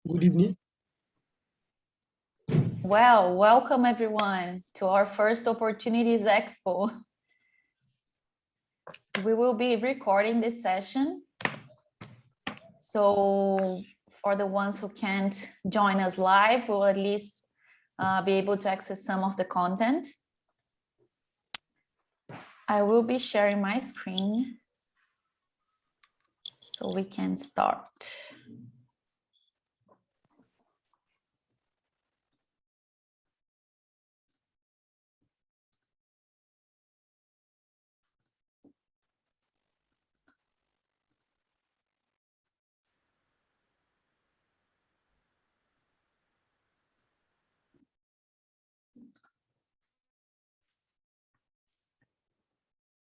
Good evening. Well, welcome everyone to our first Opportunities Expo. We will be recording this session. So for the ones who can't join us live, we'll at least be able to access some of the content. I will be sharing my screen so we can start.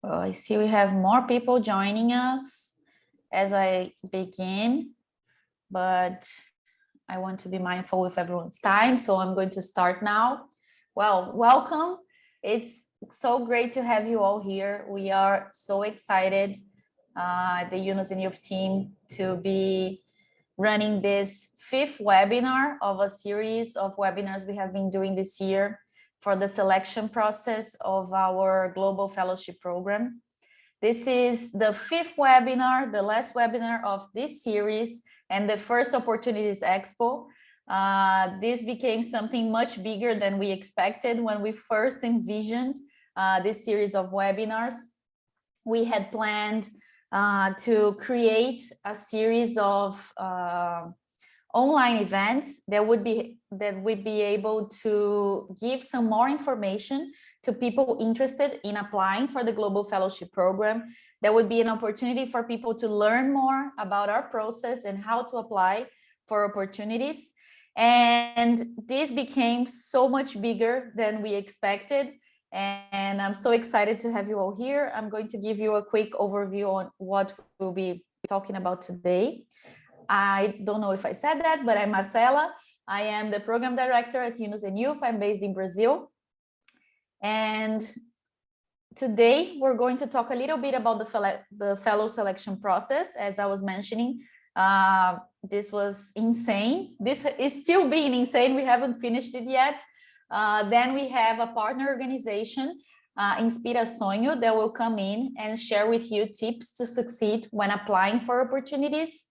Well, I see we have more people joining us as I begin, but I want to be mindful with everyone's time, so I'm going to start now. Well, welcome. It's so great to have you all here. We are so excited, the Y&Y Youth team, to be running this 5th webinar of a series of webinars we have been doing this year for the selection process of our Global Fellowship Program. This is the 5th webinar, the last webinar of this series, and the first Opportunities Expo. This became something much bigger than we expected when we first envisioned this series of webinars. We had planned to create a series of online events that would be able to give some more information to people interested in applying for the Global Fellowship Program. That would be an opportunity for people to learn more about our process and how to apply for opportunities. And this became so much bigger than we expected. And I'm so excited to have you all here. I'm going to give you a quick overview on what we'll be talking about today. I don't know if I said that, but I'm Marcela. I am the program director at Y&Y Youth. I'm based in Brazil. And today we're going to talk a little bit about the fellow selection process. As I was mentioning, this was insane. This is still being insane. We haven't finished it yet. Then we have a partner organization, Inspira, that will come in and share with you tips to succeed when applying for opportunities.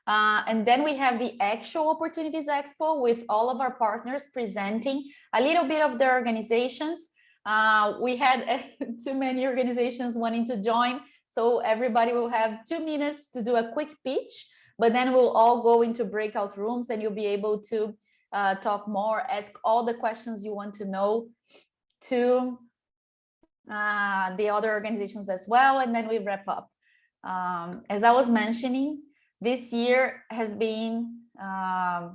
And then we have the actual Opportunities Expo with all of our partners presenting a little bit of their organizations. We had too many organizations wanting to join, so everybody will have 2 minutes to do a quick pitch, but then we'll all go into breakout rooms and you'll be able to talk more, ask all the questions you want to know to the other organizations as well, and then we wrap up. As I was mentioning, this year has been a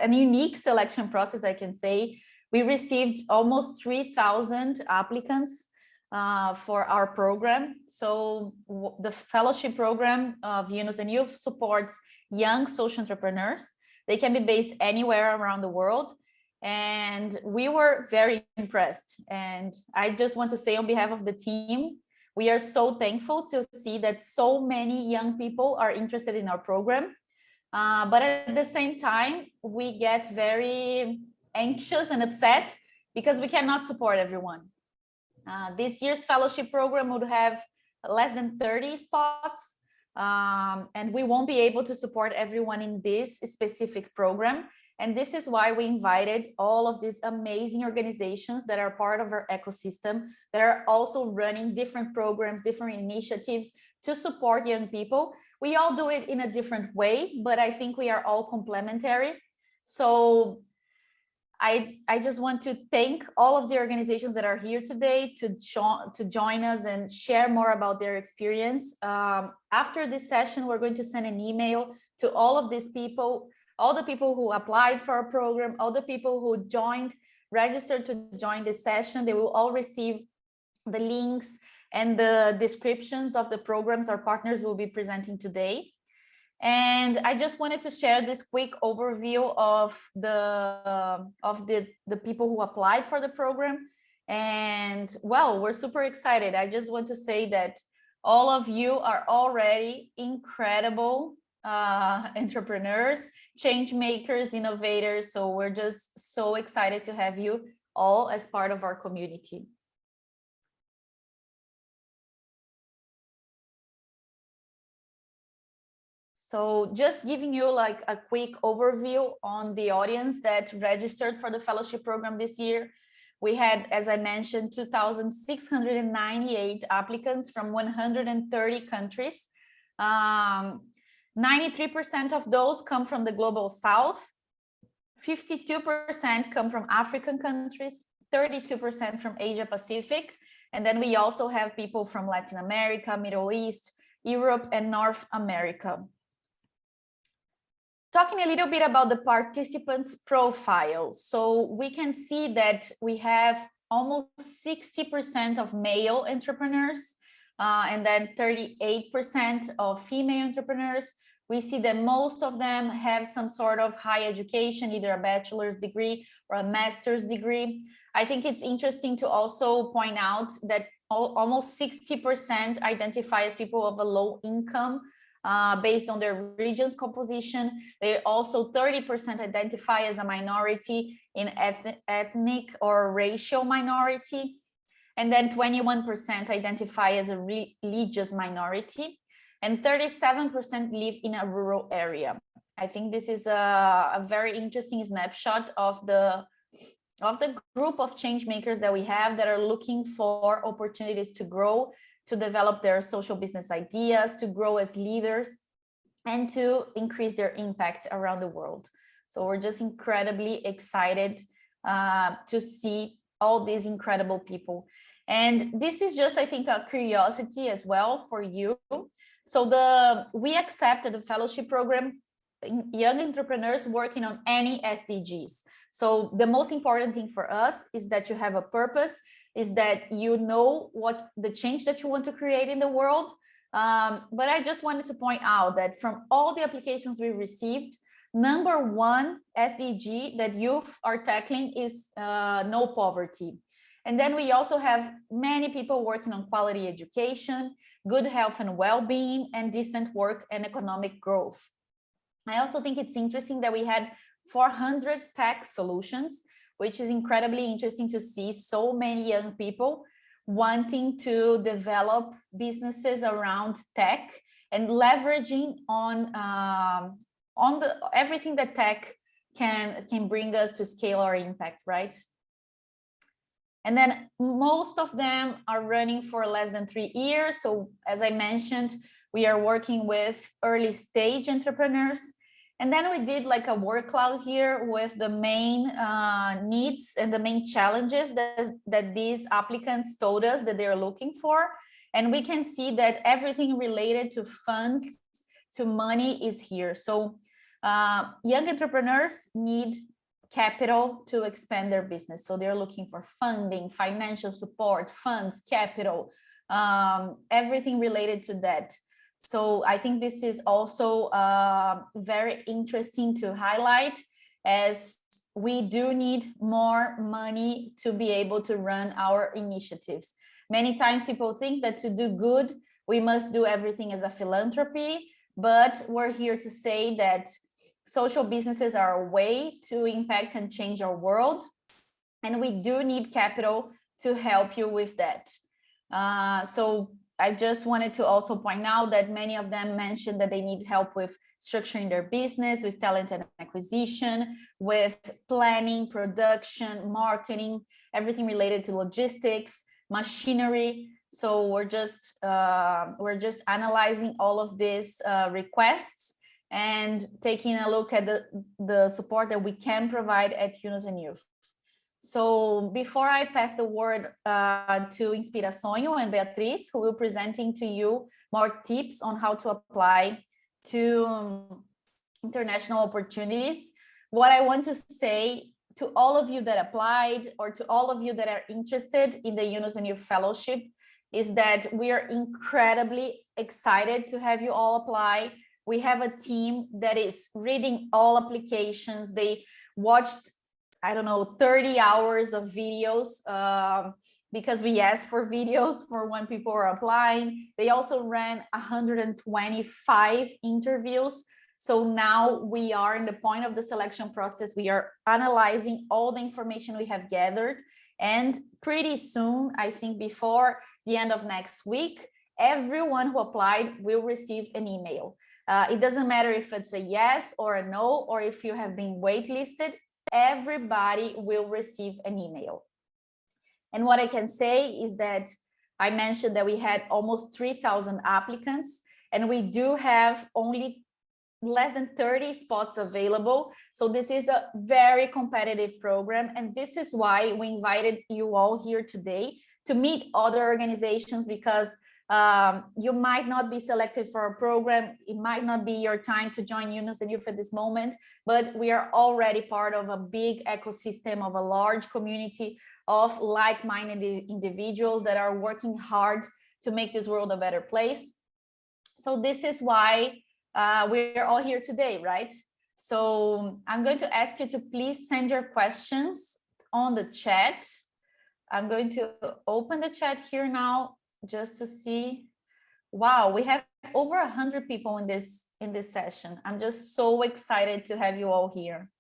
unique selection process, I can say. We received almost 3,000 applicants for our program. So the fellowship program of Y&Y Youth supports young social entrepreneurs. They can be based anywhere around the world. And we were very impressed. And I just want to say on behalf of the team, we are so thankful to see that so many young people are interested in our program. But at the same time, we get very anxious and upset because we cannot support everyone. This year's fellowship program would have less than 30 spots, and we won't be able to support everyone in this specific program. And this is why we invited all of these amazing organizations that are part of our ecosystem, that are also running different programs, different initiatives to support young people. We all do it in a different way, but I think we are all complementary. So I just want to thank all of the organizations that are here today to join us and share more about their experience. After this session, we're going to send an email to all of these people, all the people who applied for our program, all the people who registered to join this session. They will all receive the links and the descriptions of the programs our partners will be presenting today. And I just wanted to share this quick overview of the people who applied for the program. And well, we're super excited. I just want to say that all of you are already incredible entrepreneurs, change makers, innovators. So we're just so excited to have you all as part of our community. So just giving you like a quick overview on the audience that registered for the fellowship program this year. We had, as I mentioned, 2,698 applicants from 130 countries. 93% of those come from the Global South, 52% come from African countries, 32% from Asia Pacific, and then we also have people from Latin America, Middle East, Europe, and North America. Talking a little bit about the participants' profile. So we can see that we have almost 60% of male entrepreneurs, and then 38% of female entrepreneurs. We see that most of them have some sort of high education, either a bachelor's degree or a master's degree. I think it's interesting to also point out that almost 60% identify as people of a low income based on their region's composition. They also 30% identify as a minority in ethnic or racial minority. And then 21% identify as a religious minority. And 37% live in a rural area. I think this is a very interesting snapshot of the group of change makers that we have that are looking for opportunities to grow, to develop their social business ideas, to grow as leaders, and to increase their impact around the world. So we're just incredibly excited to see all these incredible people. And this is just, I think, a curiosity as well for you. So we accepted the fellowship program young entrepreneurs working on any SDGs. So the most important thing for us is that you have a purpose, is that you know what the change that you want to create in the world. But I just wanted to point out that from all the applications we received, number one SDG that youth are tackling is no poverty. And then we also have many people working on quality education, good health and well-being, and decent work and economic growth. I also think it's interesting that we had 400 tech solutions, which is incredibly interesting to see so many young people wanting to develop businesses around tech and leveraging on everything that tech can bring us to scale our impact, right? And then most of them are running for less than 3 years. So as I mentioned, we are working with early stage entrepreneurs. And then we did like a word cloud here with the main needs and the main challenges that these applicants told us that they're looking for. And we can see that everything related to funds, to money is here. So young entrepreneurs need capital to expand their business. So they're looking for funding, financial support, funds, capital, everything related to that. So I think this is also very interesting to highlight, as we do need more money to be able to run our initiatives. Many times people think that to do good, we must do everything as a philanthropy, but we're here to say that social businesses are a way to impact and change our world, and we do need capital to help you with that. So I just wanted to also point out that many of them mentioned that they need help with structuring their business, with talent and acquisition, with planning, production, marketing, everything related to logistics, machinery. So we're just analyzing all of these requests and taking a look at the support that we can provide at Unison Youth. So before I pass the word to Inspira Sonho and Beatriz, who will be presenting to you more tips on how to apply to international opportunities, what I want to say to all of you that applied, or to all of you that are interested in the Unison Youth Fellowship, is that we are incredibly excited to have you all apply. We have a team that is reading all applications. They watched, I don't know, 30 hours of videos because we asked for videos for when people are applying. They also ran 125 interviews. So now we are in the point of the selection process. We are analyzing all the information we have gathered. And pretty soon, I think before the end of next week, everyone who applied will receive an email. It doesn't matter if it's a yes or a no, or if you have been waitlisted, everybody will receive an email. And what I can say is that I mentioned that we had almost 3,000 applicants, and we do have only less than 30 spots available. So this is a very competitive program. And this is why we invited you all here today to meet other organizations, because you might not be selected for a program. It might not be your time to join Yunus and Youth at this moment, but we are already part of a big ecosystem of a large community of like-minded individuals that are working hard to make this world a better place. So this is why we're all here today, right? So I'm going to ask you to please send your questions on the chat. I'm going to open the chat here now just to see. Wow, we have over 100 people in this session. I'm just so excited to have you all here.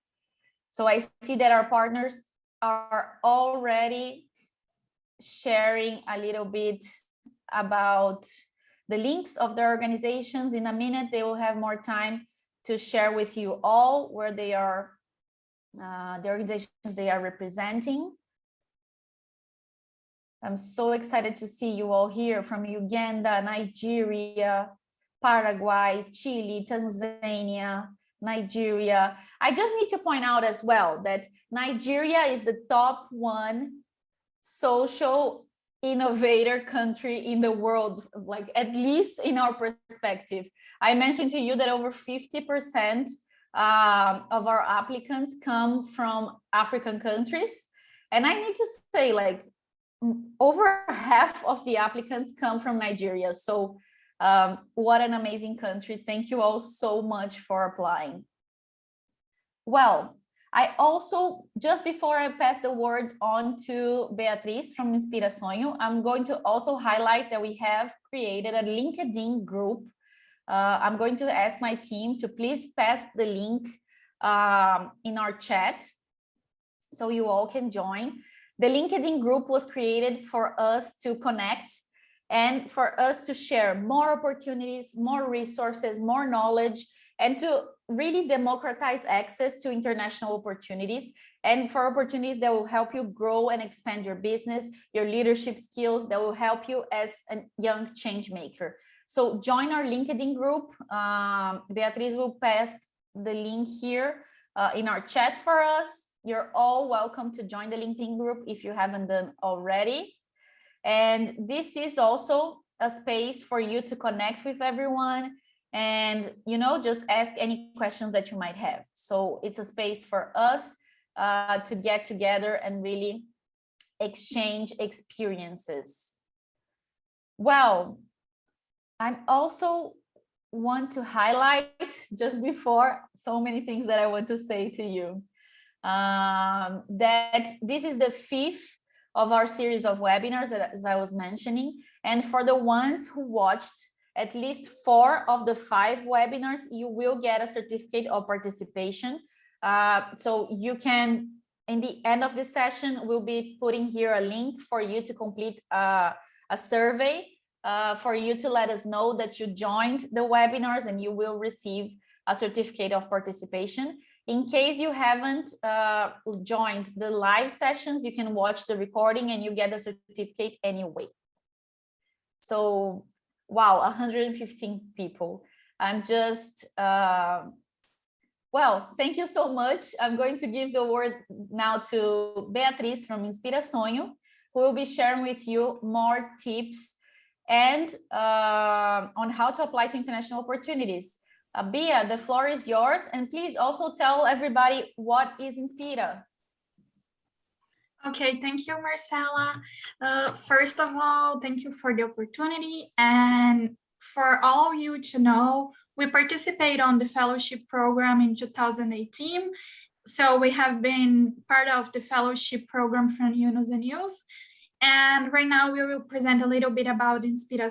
So I see that our partners are already sharing a little bit about the links of their organizations. In a minute, they will have more time to share with you all where they are, the organizations they are representing. I'm so excited to see you all here from Uganda, Nigeria, Paraguay, Chile, Tanzania, Nigeria. I just need to point out as well that Nigeria is the top 1 social innovator country in the world, like at least in our perspective. I mentioned to you that over 50% of our applicants come from African countries. And I need to say, like, over half of the applicants come from Nigeria. So what an amazing country. Thank you all so much for applying. Well, I also, just before I pass the word on to Beatriz from Inspira Sonho, I'm going to also highlight that we have created a LinkedIn group. I'm going to ask my team to please pass the link in our chat so you all can join. The LinkedIn group was created for us to connect and for us to share more opportunities, more resources, more knowledge, and to really democratize access to international opportunities, and for opportunities that will help you grow and expand your business, your leadership skills, that will help you as a young change maker. So join our LinkedIn group. Beatriz will pass the link here in our chat for us. You're all welcome to join the LinkedIn group if you haven't done already. And this is also a space for you to connect with everyone and, you know, just ask any questions that you might have. So it's a space for us to get together and really exchange experiences. Well, I also want to highlight, just before, so many things that I want to say to you. That this is the 5th of our series of webinars, as I was mentioning. And for the ones who watched at least 4 of the 5 webinars, you will get a certificate of participation. So you can, in the end of the session, we'll be putting here a link for you to complete a survey for you to let us know that you joined the webinars, and you will receive a certificate of participation. In case you haven't joined the live sessions, you can watch the recording and you get the certificate anyway. So, wow, 115 people. I'm just, well, thank you so much. I'm going to give the word now to Beatriz from Inspira Sonho, who will be sharing with you more tips and on how to apply to international opportunities. Bia, the floor is yours, and please also tell everybody what is Inspira. Okay, thank you, Marcela. First of all, thank you for the opportunity, and for all of you to know, we participate on the fellowship program in 2018. So we have been part of the fellowship program from Yunus and Youth. And right now we will present a little bit about Inspira.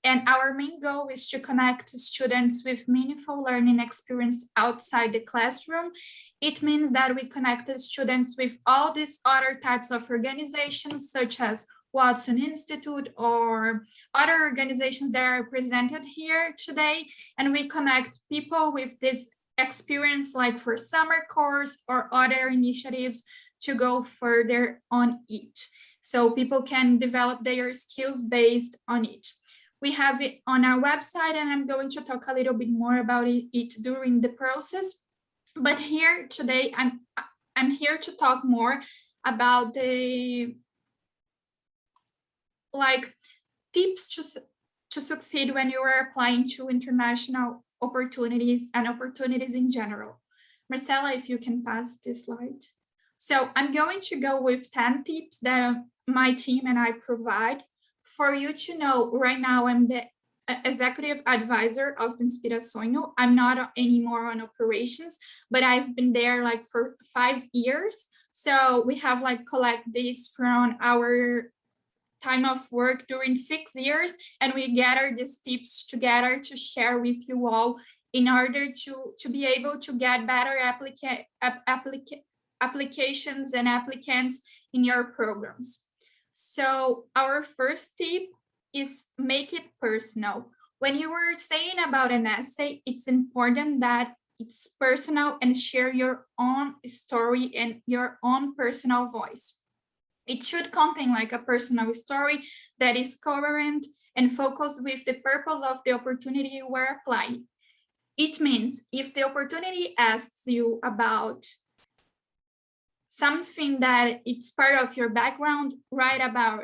And our main goal is to connect students with meaningful learning experience outside the classroom. It means that we connect the students with all these other types of organizations, such as Y&Y Institute or other organizations that are presented here today. And we connect people with this experience, like for summer course or other initiatives to go further on it. So people can develop their skills based on it. We have it on our website, and I'm going to talk a little bit more about it during the process. But here today, I'm here to talk more about the tips to succeed when you are applying to international opportunities and opportunities in general. Marcela, if you can pass this slide. So I'm going to go with 10 tips that my team and I provide for you to know. Right now, I'm the executive advisor of Inspira. I'm not anymore on operations, but I've been there like for 5 years. So we have like collect this from our time of work during 6 years, and we gather these tips together to share with you all in order to be able to get better applications and applicants in your programs. So our first tip is make it personal. When you were saying about an essay, it's important that it's personal and share your own story and your own personal voice. It should contain like a personal story that is coherent and focused with the purpose of the opportunity you were applying. It means if the opportunity asks you about something that it's part of your background, write about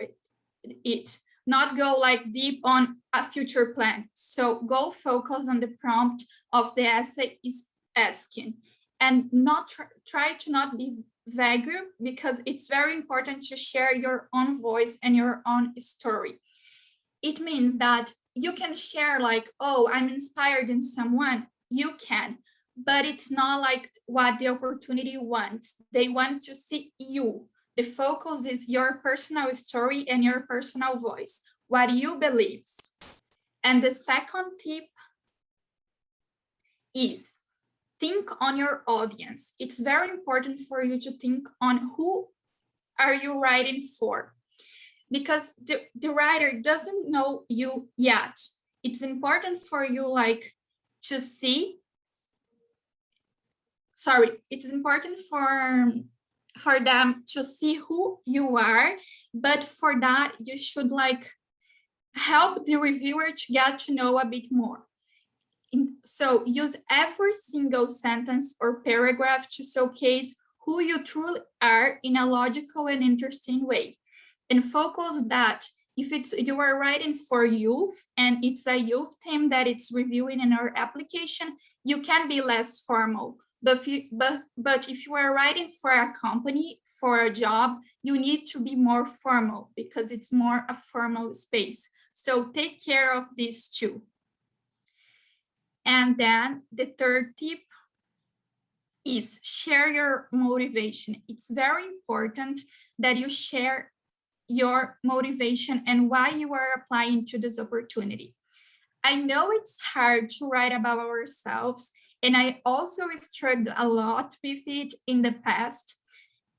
it. Not go like deep on a future plan. So go focus on the prompt of the essay is asking, and not try to not be vague, because it's very important to share your own voice and your own story. It means that you can share like, oh, I'm inspired in someone. You can, but it's not like what the opportunity wants. They want to see you. The focus is your personal story and your personal voice, what you believe. And the second tip is think on your audience. It's very important for you to think on who are you writing for, because the writer doesn't know you yet. It's important for you like to see, it's important for them to see who you are, but for that you should like help the reviewer to get to know a bit more. So use every single sentence or paragraph to showcase who you truly are in a logical and interesting way. And focus that if you are writing for youth and it's a youth theme that it's reviewing in our application, you can be less formal. But if you are writing for a company, for a job, you need to be more formal because it's more a formal space. So take care of these two. And then the third tip is share your motivation. It's very important that you share your motivation and why you are applying to this opportunity. I know it's hard to write about ourselves, and I also struggled a lot with it in the past.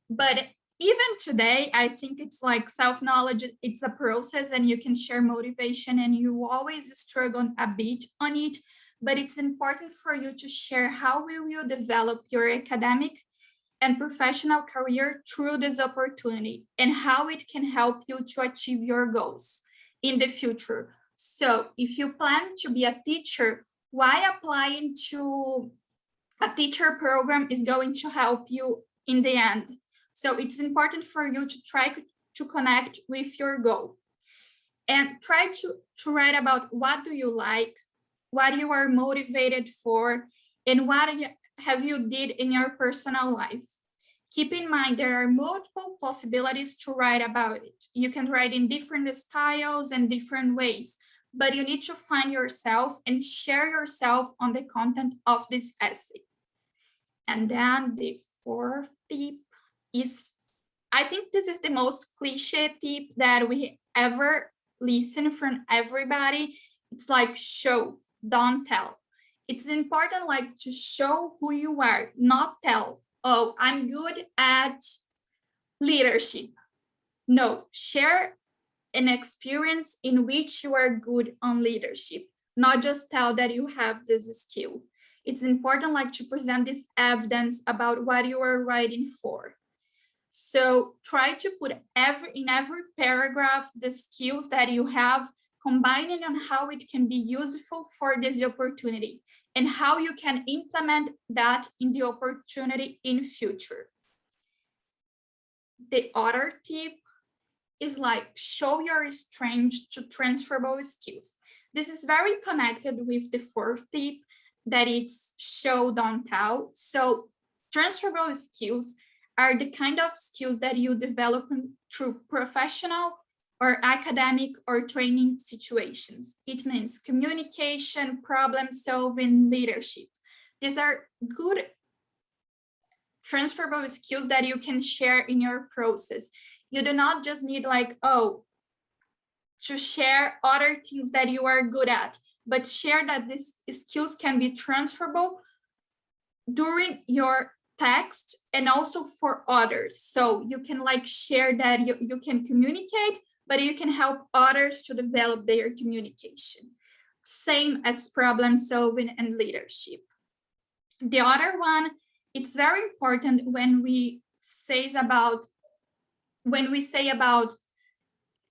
But even today, I think it's like self-knowledge, it's a process, and you can share motivation, and you always struggle a bit on it. But it's important for you to share how will you develop your academic and professional career through this opportunity and how it can help you to achieve your goals in the future. So if you plan to be a teacher, why applying to a teacher program is going to help you in the end. So it's important for you to try to connect with your goal and try to write about what do you like, what you are motivated for, and what have you did in your personal life. Keep in mind, there are multiple possibilities to write about it. You can write in different styles and different ways, but you need to find yourself and share yourself on the content of this essay. And then the fourth tip is I think this is the most cliche tip that we ever listen from everybody. It's like show, don't tell. It's important like to show who you are, not tell, oh, I'm good at leadership. No, share an experience in which you are good on leadership, not just tell that you have this skill. It's important like to present this evidence about what you are writing for. So try to put in every paragraph the skills that you have, combining on how it can be useful for this opportunity and how you can implement that in the opportunity in future. The other tip is like show your strengths to transferable skills. This is very connected with the fourth tip that it's show, don't tell. So transferable skills are the kind of skills that you develop through professional or academic or training situations. It means communication, problem solving, leadership. These are good transferable skills that you can share in your process. You do not just need like, oh, to share other things that you are good at, but share that these skills can be transferable during your text and also for others. So you can like share that you can communicate, but you can help others to develop their communication. Same as problem solving and leadership. The other one, it's very important when we say about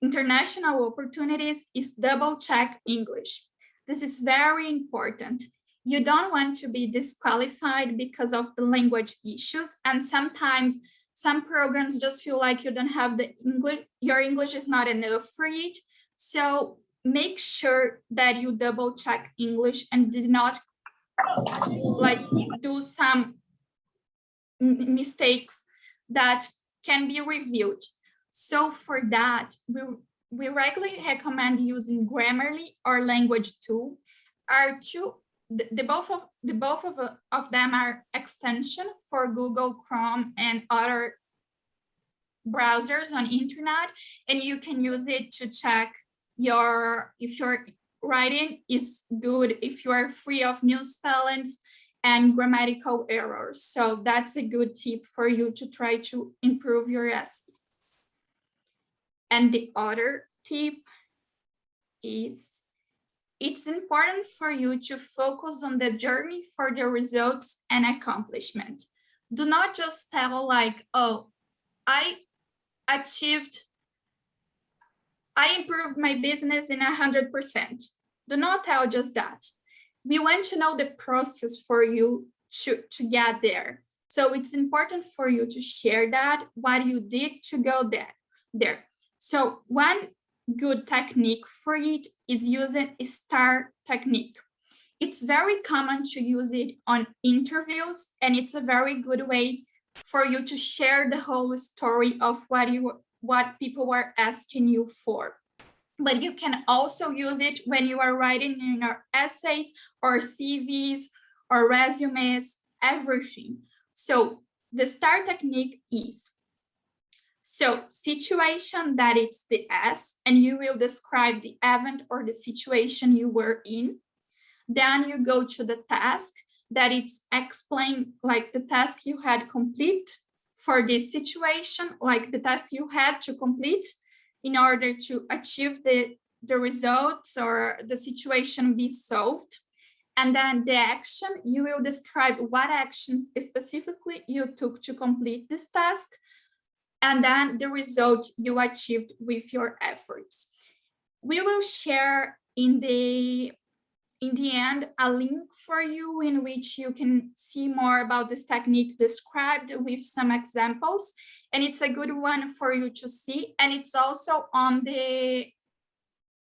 international opportunities is double check English. This is very important. You don't want to be disqualified because of the language issues. And sometimes some programs just feel like you don't have the English, your English is not enough for it. So make sure that you double check English and did not like do some mistakes that can be reviewed. So for that, we regularly recommend using Grammarly or Language Tool. The both of them are extension for Google Chrome and other browsers on internet, and you can use it to check if your writing is good, if you are free of misspellings and grammatical errors. So that's a good tip for you to try to improve your essays. And the other tip is it's important for you to focus on the journey for the results and accomplishment. Do not just tell like, oh, I improved my business in 100%. Do not tell just that. We want to know the process for you to get there. So it's important for you to share that, what you did to go there. So one good technique for it is using a STAR technique. It's very common to use it on interviews, and it's a very good way for you to share the whole story of what people were asking you for. But you can also use it when you are writing in your essays or CVs or resumes, everything. So the STAR technique is, so situation, that it's the S, and you will describe the event or the situation you were in. Then you go to the task, that it's explain like the task you had complete for this situation, like the task you had to complete in order to achieve the results or the situation be solved. And then the action, you will describe what actions specifically you took to complete this task. And then the result you achieved with your efforts. We will share in the end a link for you in which you can see more about this technique described with some examples, and it's a good one for you to see. And it's also on the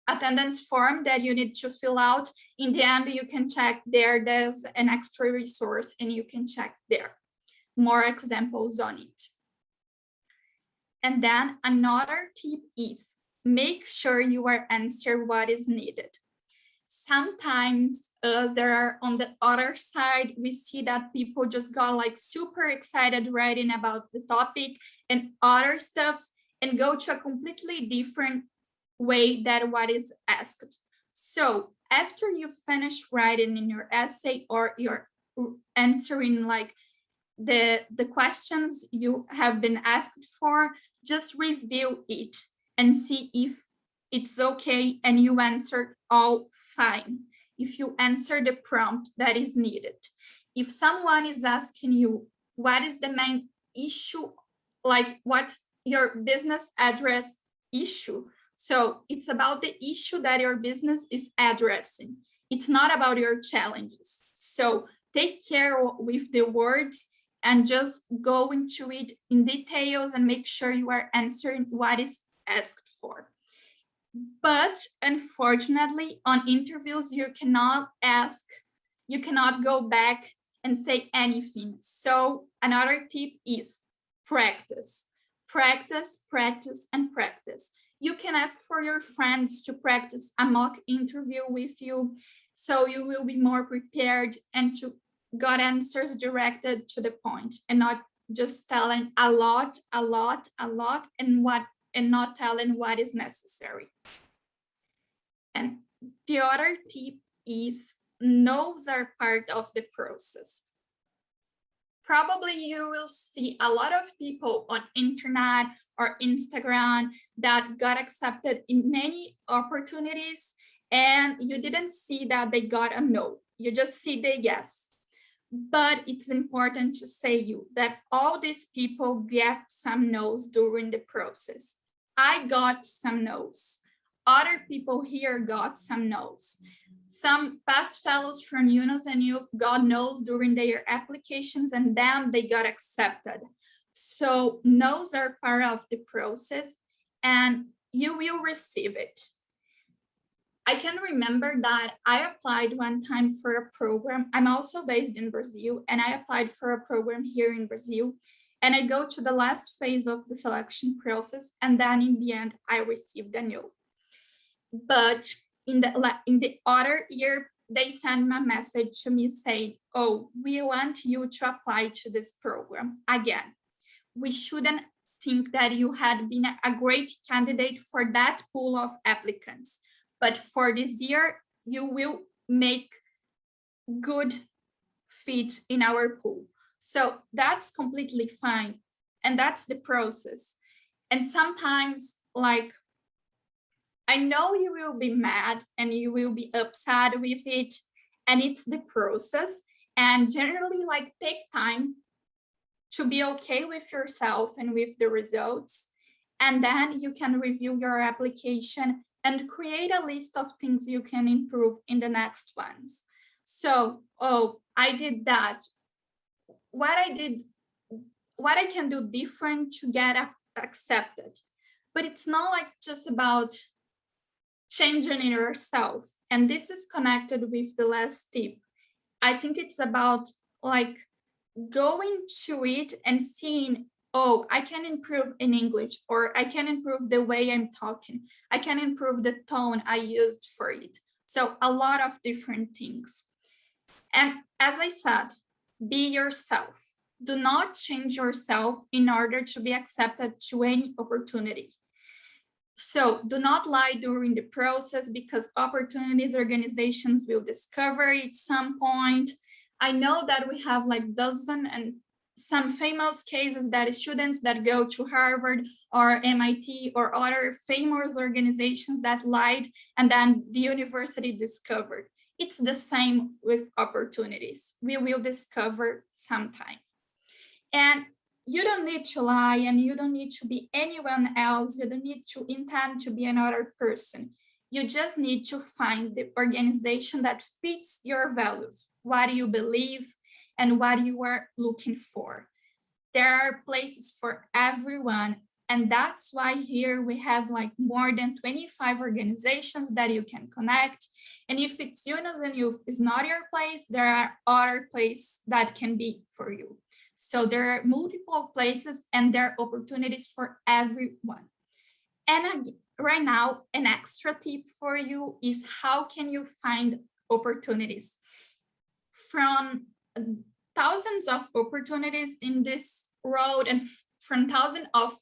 attendance form that you need to fill out. In the end, you can check there. There's an extra resource and you can check there more examples on it. And then another tip is make sure you are answer what is needed. sometimes there are on the other side, we see that people just got like super excited writing about the topic and other stuffs and go to a completely different way than what is asked. So after you finish writing in your essay or you're answering like the questions you have been asked for, just review it and see if it's okay and you answered all fine. If you answer the prompt that is needed. If someone is asking you, what is the main issue? Like, what's your business address issue? So it's about the issue that your business is addressing. It's not about your challenges. So take care with the words and just go into it in details and make sure you are answering what is asked for. But unfortunately, on interviews, you cannot go back and say anything. So another tip is practice, practice, practice, and practice. You can ask for your friends to practice a mock interview with you, so you will be more prepared and to get answers directed to the point and not just telling a lot, and not telling what is necessary. And the other tip is no's are part of the process. Probably you will see a lot of people on internet or Instagram that got accepted in many opportunities and you didn't see that they got a no. You just see the yes. But it's important to say you that all these people get some no's during the process. I got some no's. Other people here got some no's. Some past fellows from Y&Y got no's during their applications and then they got accepted. So no's are part of the process and you will receive it. I can remember that I applied one time for a program. I'm also based in Brazil and I applied for a program here in Brazil and I go to the last phase of the selection process and then in the end I received a no. But in the other year, they sent me a message to me saying, oh, we want you to apply to this program again. We shouldn't think that you had been a great candidate for that pool of applicants. But for this year, you will make good fit in our pool. So that's completely fine. And that's the process. And sometimes, like, I know you will be mad and you will be upset with it, and it's the process. And generally, like, take time to be okay with yourself and with the results. And then you can review your application and create a list of things you can improve in the next ones. So, oh, I did that. What I can do different to get accepted. But it's not like just about changing yourself. And this is connected with the last tip. I think it's about like going to it and seeing, oh, I can improve in English, or I can improve the way I'm talking. I can improve the tone I used for it. So a lot of different things. And as I said, be yourself. Do not change yourself in order to be accepted to any opportunity. So do not lie during the process because opportunities organizations will discover it at some point. I know that we have like dozen and some famous cases that students that go to Harvard or MIT or other famous organizations that lied and then the university discovered. It's the same with opportunities. We will discover sometime. And you don't need to lie and you don't need to be anyone else. You don't need to intend to be another person. You just need to find the organization that fits your values, what you believe, and what you are looking for. There are places for everyone. And that's why here we have like more than 25 organizations that you can connect. And if it's Y&Y is not your place, there are other places that can be for you. So there are multiple places and there are opportunities for everyone. And right now, an extra tip for you is how can you find opportunities from thousands of opportunities in this road and from thousands of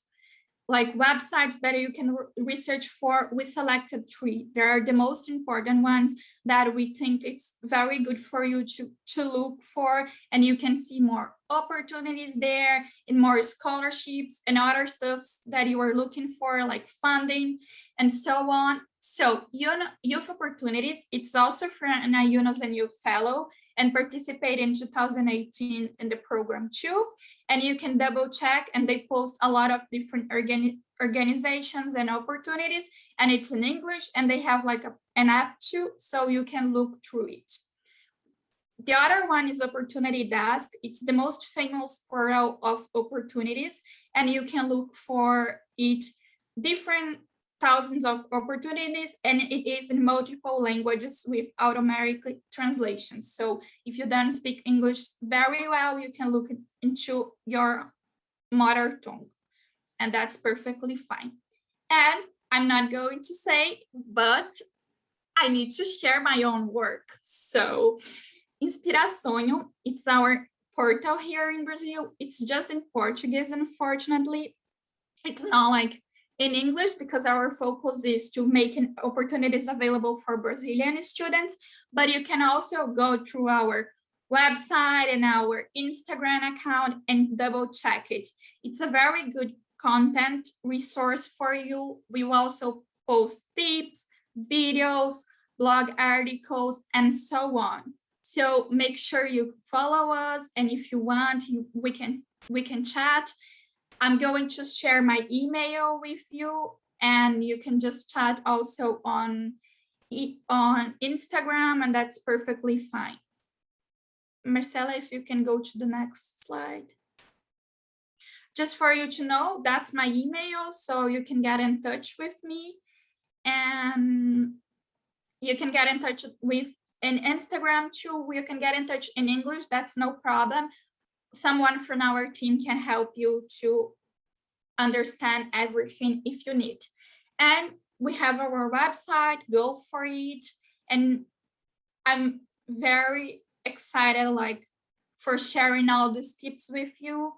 like websites that you can research for. We selected 3. They are the most important ones that we think it's very good for you to look for, and you can see more opportunities there and more scholarships and other stuffs that you are looking for, like funding and so on. So Youth Opportunities, it's also for an UNOS and Youth Fellow and participate in 2018 in the program too. And you can double check, and they post a lot of different organizations and opportunities, and it's in English, and they have like an app too, so you can look through it. The other one is Opportunity Desk. It's the most famous portal of opportunities, and you can look for it different thousands of opportunities, and it is in multiple languages with automatic translations. So if you don't speak English very well, you can look into your mother tongue, and that's perfectly fine. And I'm not going to say, but I need to share my own work. So Inspira, it's our portal here in Brazil. It's just in Portuguese, unfortunately. It's not like in English, because our focus is to make opportunities available for Brazilian students, but you can also go through our website and our Instagram account and double check it. It's a very good content resource for you. We will also post tips, videos, blog articles, and so on. So make sure you follow us, and if you want, we can chat. I'm going to share my email with you, and you can just chat also on Instagram, and that's perfectly fine. Marcela, if you can go to the next slide. Just for you to know, that's my email, so you can get in touch with me, and you can get in touch with in Instagram too. You can get in touch in English, that's no problem. Someone from our team can help you to understand everything if you need. And we have our website, go for it. And I'm very excited like for sharing all these tips with you.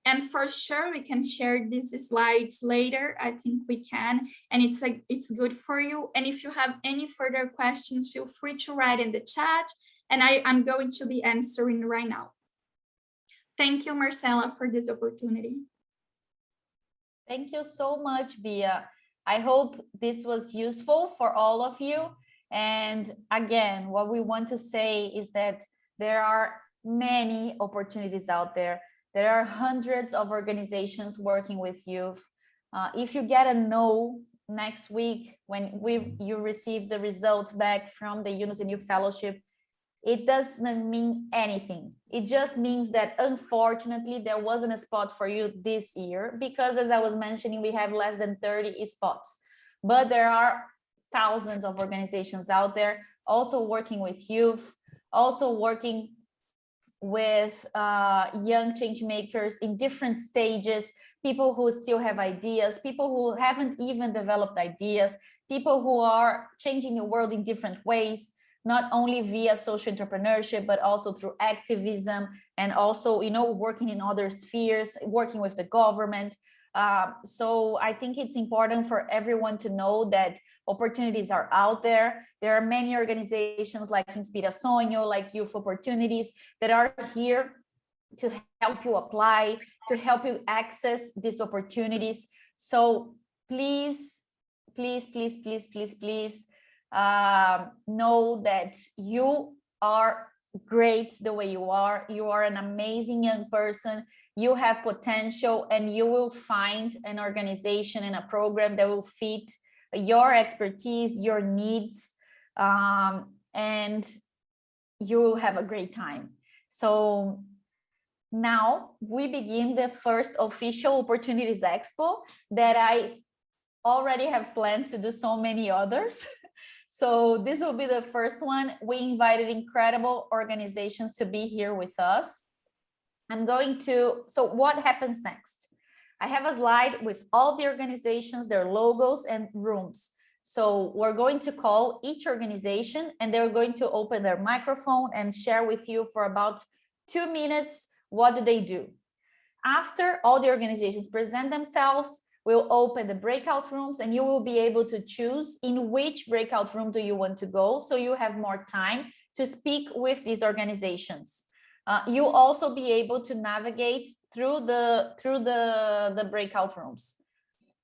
And for sure, we can share these slides later. I think we can, and it's good for you. And if you have any further questions, feel free to write in the chat, and I'm going to be answering right now. Thank you, Marcela, for this opportunity. Thank you so much, Bia. I hope this was useful for all of you. And again, what we want to say is that there are many opportunities out there. There are hundreds of organizations working with youth. If you get a no next week when you receive the results back from the UNOS and Youth Fellowship, it doesn't mean anything. It just means that unfortunately there wasn't a spot for you this year, because as I was mentioning, we have less than 30 spots. But there are thousands of organizations out there also working with youth, also working with young change makers in different stages, people who still have ideas, people who haven't even developed ideas, people who are changing the world in different ways, not only via social entrepreneurship, but also through activism, and also, you know, working in other spheres, working with the government. So I think it's important for everyone to know that opportunities are out there. There are many organizations like Inspira, like Youth Opportunities, that are here to help you apply, to help you access these opportunities. So please, please, please, please, please, please, know that you are great the way you are. You are an amazing young person. You have potential, and you will find an organization and a program that will fit your expertise, your needs, and you will have a great time. So now we begin the first official Opportunities Expo that I already have plans to do so many others. So this will be the first one. We invited incredible organizations to be here with us. So what happens next? I have a slide with all the organizations, their logos and rooms. So we're going to call each organization and they're going to open their microphone and share with you for about 2 minutes, what do they do? After all the organizations present themselves, we'll open the breakout rooms and you will be able to choose in which breakout room do you want to go, so you have more time to speak with these organizations. You'll also be able to navigate through the breakout rooms.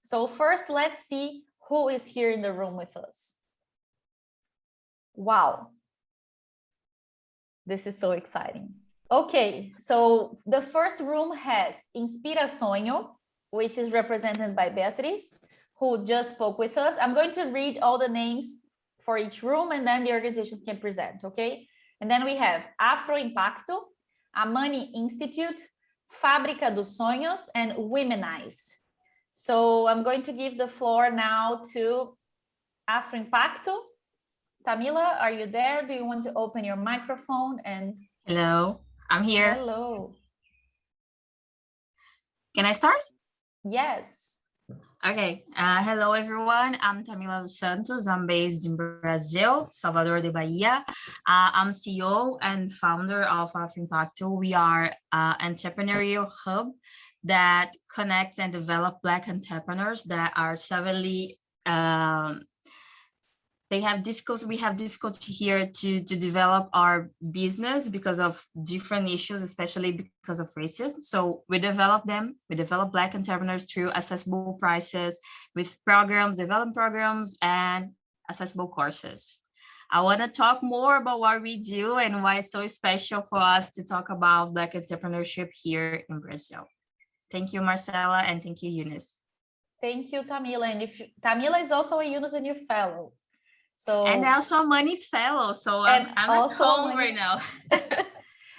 So first, let's see who is here in the room with us. Wow. This is so exciting. Okay, so the first room has Inspira Sonho, which is represented by Beatriz, who just spoke with us. I'm going to read all the names for each room and then the organizations can present, okay? And then we have Afro Impacto, Amani Institute, Fabrica dos Sonhos, and Womenize. So I'm going to give the floor now to Afro Impacto. Tamila, are you there? Do you want to open your microphone? And hello, I'm here. Hello. Can I start? Yes. Okay. Hello, everyone. I'm Tamila dos Santos. I'm based in Brazil, Salvador de Bahia. I'm CEO and founder of Afro Impacto. We are an entrepreneurial hub that connects and develops Black entrepreneurs that are severely we have difficulty here to develop our business because of different issues, especially because of racism. So we develop Black entrepreneurs through accessible prices with programs, development programs, and accessible courses. I want to talk more about what we do and why it's so special for us to talk about Black entrepreneurship here in Brazil. Thank you, Marcela, and thank you, Eunice. Thank you, Tamila. And Tamila is also a Unison Fellow. So, and also a Money Fellow, so I'm at home right now.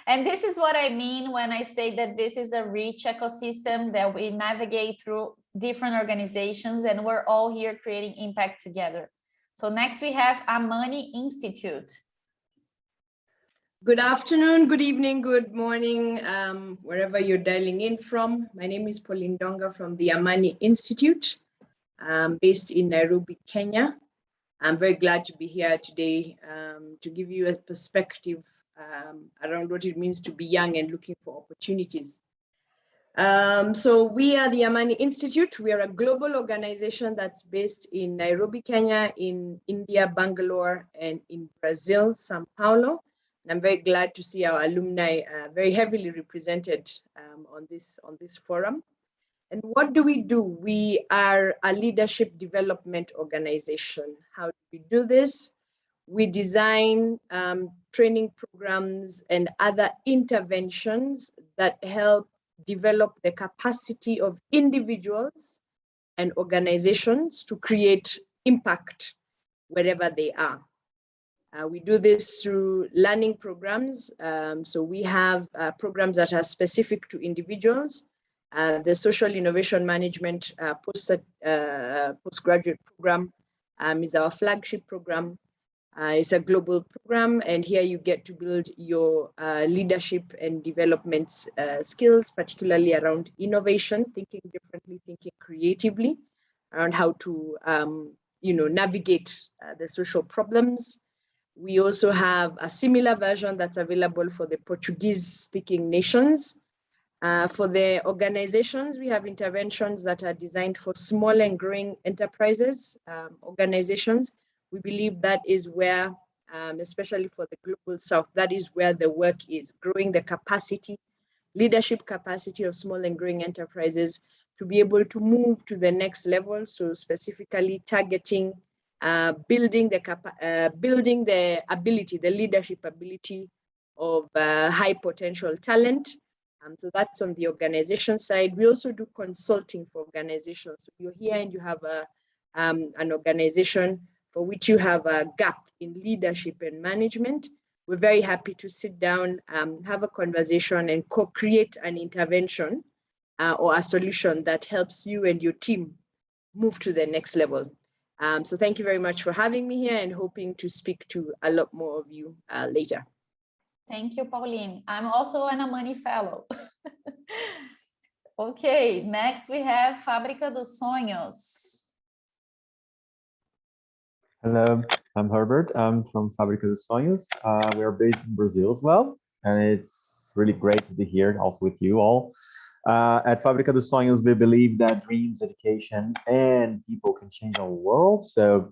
And this is what I mean when I say that this is a rich ecosystem that we navigate through different organizations and we're all here creating impact together. So next we have Amani Institute. Good afternoon, good evening, good morning, wherever you're dialing in from. My name is Pauline Donga from the Amani Institute, based in Nairobi, Kenya. I'm very glad to be here today to give you a perspective around what it means to be young and looking for opportunities. So we are the Amani Institute. We are a global organization that's based in Nairobi, Kenya, in India, Bangalore, and in Brazil, Sao Paulo. And I'm very glad to see our alumni very heavily represented on this forum. And what do? We are a leadership development organization. How do we do this? We design training programs and other interventions that help develop the capacity of individuals and organizations to create impact wherever they are. We do this through learning programs. So we have programs that are specific to individuals. The Social Innovation Management postgraduate program is our flagship program. It's a global program, and here you get to build your leadership and development skills, particularly around innovation, thinking differently, thinking creatively, around how to navigate the social problems. We also have a similar version that's available for the Portuguese-speaking nations. For the organizations, we have interventions that are designed for small and growing enterprises, organizations. We believe that is where, especially for the Global South, that is where the work is, growing the capacity, leadership capacity of small and growing enterprises to be able to move to the next level. So specifically targeting, building the ability, the leadership ability of high potential talent. So that's on the organization side. We also do consulting for organizations. So you're here and you have an organization for which you have a gap in leadership and management. We're very happy to sit down, have a conversation and co-create an intervention or a solution that helps you and your team move to the next level. So thank you very much for having me here and hoping to speak to a lot more of you later. Thank you, Pauline. I'm also an Amani Fellow. Okay, next we have Fábrica dos Sonhos. Hello, I'm Herbert. I'm from Fabrica dos Sonhos. We are based in Brazil as well, and it's really great to be here also with you all. At Fabrica dos Sonhos, we believe that dreams, education, and people can change our world. So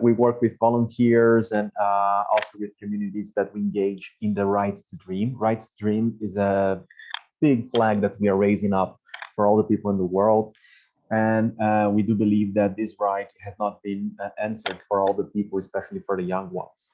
we work with volunteers and also with communities that we engage in the Rights to Dream. Rights to Dream is a big flag that we are raising up for all the people in the world. And we do believe that this right has not been answered for all the people, especially for the young ones.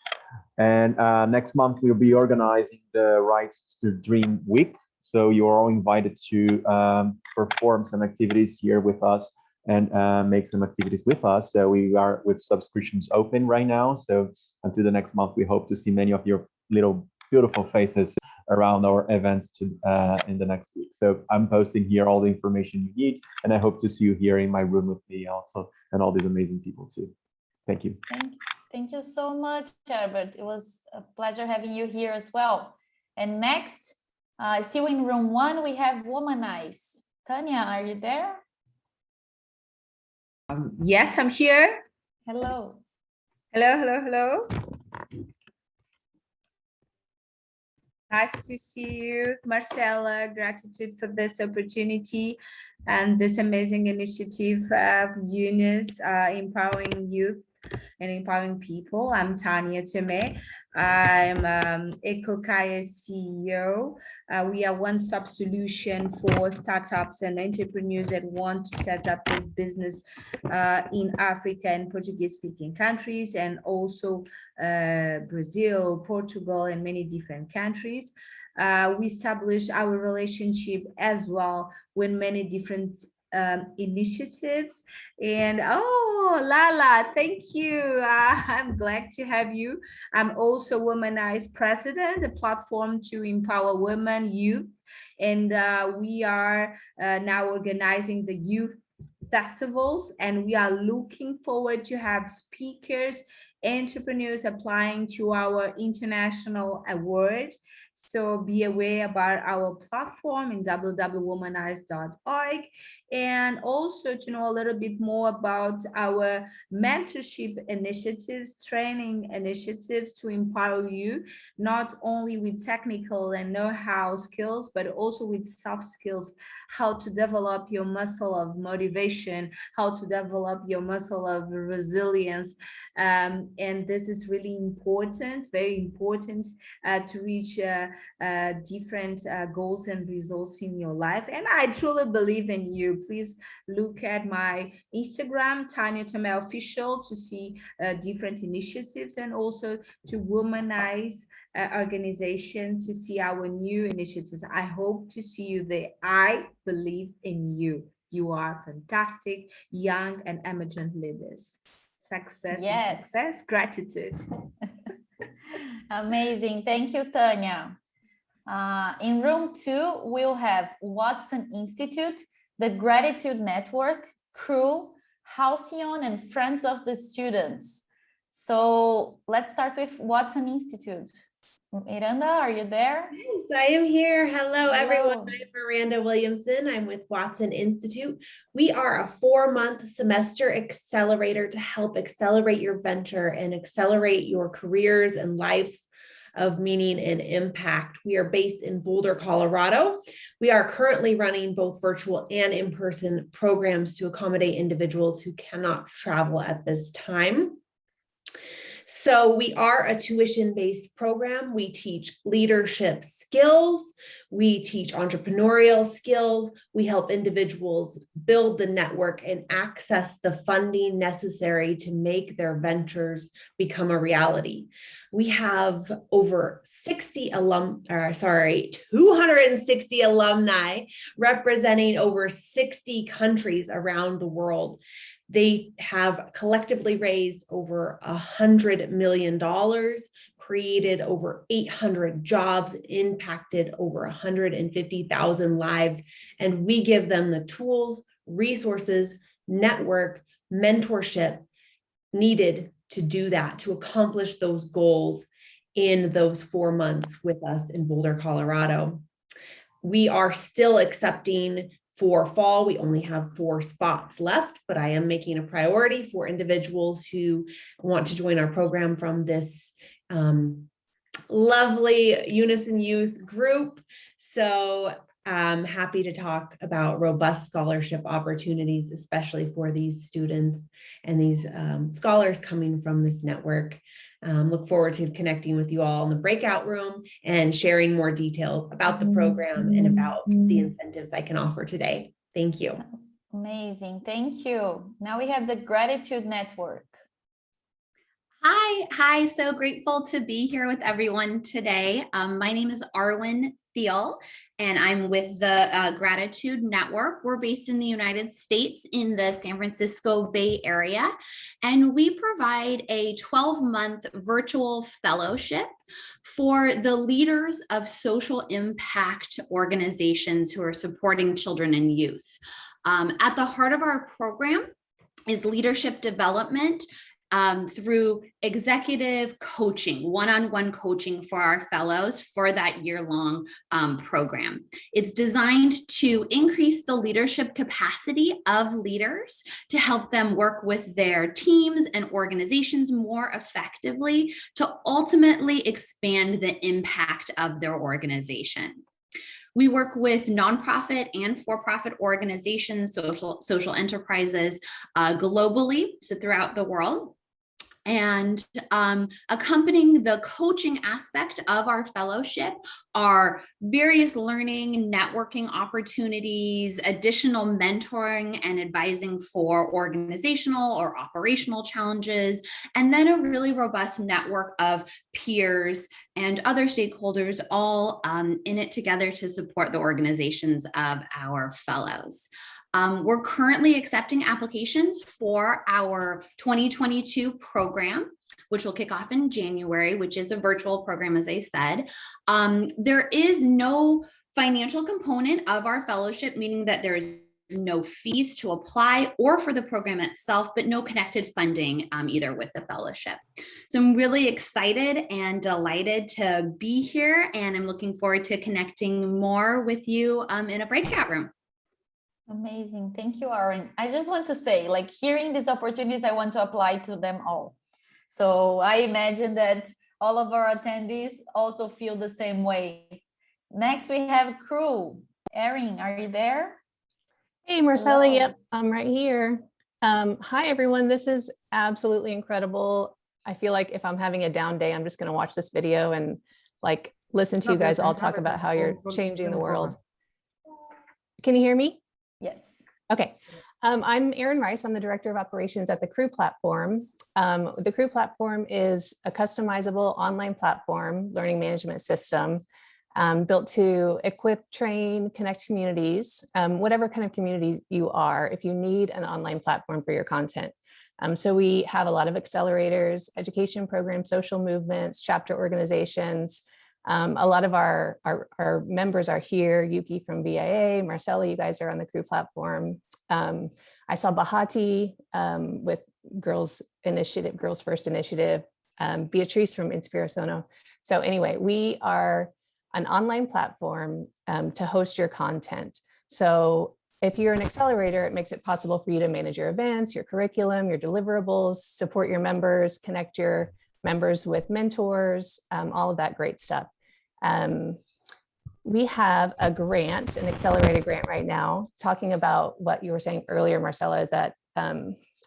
And next month, we'll be organizing the Rights to Dream Week. So you're all invited to perform some activities here with us and make some activities with us. So we are with subscriptions open right now. So until the next month, we hope to see many of your little beautiful faces around our events in the next week. So I'm posting here all the information you need, and I hope to see you here in my room with me also, and all these amazing people too. Thank you. Thank you so much, Herbert. It was a pleasure having you here as well. And next, still in room 1, we have Womanize. Tanya, are you there? Yes, I'm here. Hello. Hello. Nice to see you, Marcela. Gratitude for this opportunity and this amazing initiative of Eunice, empowering youth and empowering people. I'm Tanya Tome. I'm EcoKaya CEO. We are one-stop solution for startups and entrepreneurs that want to set up a business in Africa and Portuguese-speaking countries, and also Brazil, Portugal, and many different countries. We established our relationship as well with many different initiatives. And Lala, thank you. I'm glad to have you. I'm also Womanize President, a platform to empower women, youth, and we are now organizing the youth festivals, and we are looking forward to have speakers, entrepreneurs applying to our international award. So be aware about our platform in www.womanize.org, and also to know a little bit more about our mentorship initiatives, training initiatives to empower you, not only with technical and know-how skills, but also with soft skills, how to develop your muscle of motivation, how to develop your muscle of resilience. And this is really important, very important to reach different goals and results in your life. And I truly believe in you. Please look at my Instagram, Tanya Tome Official, to see different initiatives, and also to Womanize organization to see our new initiatives. I hope to see you there. I believe in you. You are fantastic, young and emergent leaders. Success, yes. And success, gratitude. Amazing. Thank you, Tanya. In room 2, we'll have Watson Institute, the Gratitude Network, crew, Halcyon, and friends of the students. So let's start with Watson Institute. Miranda, are you there? Yes, I am here. Hello, everyone. Hello. I'm Miranda Williamson. I'm with Watson Institute. We are a 4-month semester accelerator to help accelerate your venture and accelerate your careers and lives of meaning and impact. We are based in Boulder, Colorado. We are currently running both virtual and in-person programs to accommodate individuals who cannot travel at this time. So we are a tuition-based program. We teach leadership skills. We teach entrepreneurial skills. We help individuals build the network and access the funding necessary to make their ventures become a reality. We have over 260 alumni representing over 60 countries around the world. They have collectively raised over $100 million, created over 800 jobs, impacted over 150,000 lives, and we give them the tools, resources, network, mentorship needed to do that, to accomplish those goals in those 4 months with us in Boulder, Colorado. We are still accepting For fall, we only have 4 spots left, but I am making a priority for individuals who want to join our program from this lovely Unison Youth group. So I'm happy to talk about robust scholarship opportunities, especially for these students and these scholars coming from this network. Look forward to connecting with you all in the breakout room and sharing more details about the program and about the incentives I can offer today. Thank you. Amazing. Thank you. Now we have the Gratitude Network. Hi, so grateful to be here with everyone today. My name is Arwen Thiel, and I'm with the Gratitude Network. We're based in the United States in the San Francisco Bay Area, and we provide a 12-month virtual fellowship for the leaders of social impact organizations who are supporting children and youth. At the heart of our program is leadership development through executive coaching, one-on-one coaching for our fellows for that year-long program. It's designed to increase the leadership capacity of leaders to help them work with their teams and organizations more effectively to ultimately expand the impact of their organization. We work with nonprofit and for-profit organizations, social enterprises globally, so throughout the world. And accompanying the coaching aspect of our fellowship are various learning, networking opportunities, additional mentoring and advising for organizational or operational challenges, and then a really robust network of peers and other stakeholders all in it together to support the organizations of our fellows. We're currently accepting applications for our 2022 program, which will kick off in January, which is a virtual program, as I said. There is no financial component of our fellowship, meaning that there is no fees to apply or for the program itself, but no connected funding either with the fellowship. So I'm really excited and delighted to be here, and I'm looking forward to connecting more with you in a breakout room. Amazing. Thank you, Aaron. I just want to say, like, hearing these opportunities, I want to apply to them all. So I imagine that all of our attendees also feel the same way. Next, we have crew. Erin, are you there? Hey, Marcella. Hello. Yep, I'm right here. Hi, everyone. This is absolutely incredible. I feel like if I'm having a down day, I'm just going to watch this video and like listen to you guys all talk about how you're changing the world. Can you hear me? Yes. Okay. I'm Erin Rice. I'm the Director of Operations at the Crew Platform. The Crew Platform is a customizable online platform learning management system built to equip, train, connect communities, whatever kind of community you are, if you need an online platform for your content. So we have a lot of accelerators, education programs, social movements, chapter organizations. A lot of our members are here. Yuki from VIA, Marcella, you guys are on the Crew Platform. I saw Bahati with Girls Initiative, Girls First Initiative, Beatrice from Inspira. So anyway, we are an online platform to host your content. So if you're an accelerator, it makes it possible for you to manage your events, your curriculum, your deliverables, support your members, connect your members with mentors, all of that great stuff. We have a grant, an accelerated grant right now, talking about what you were saying earlier, Marcella, is that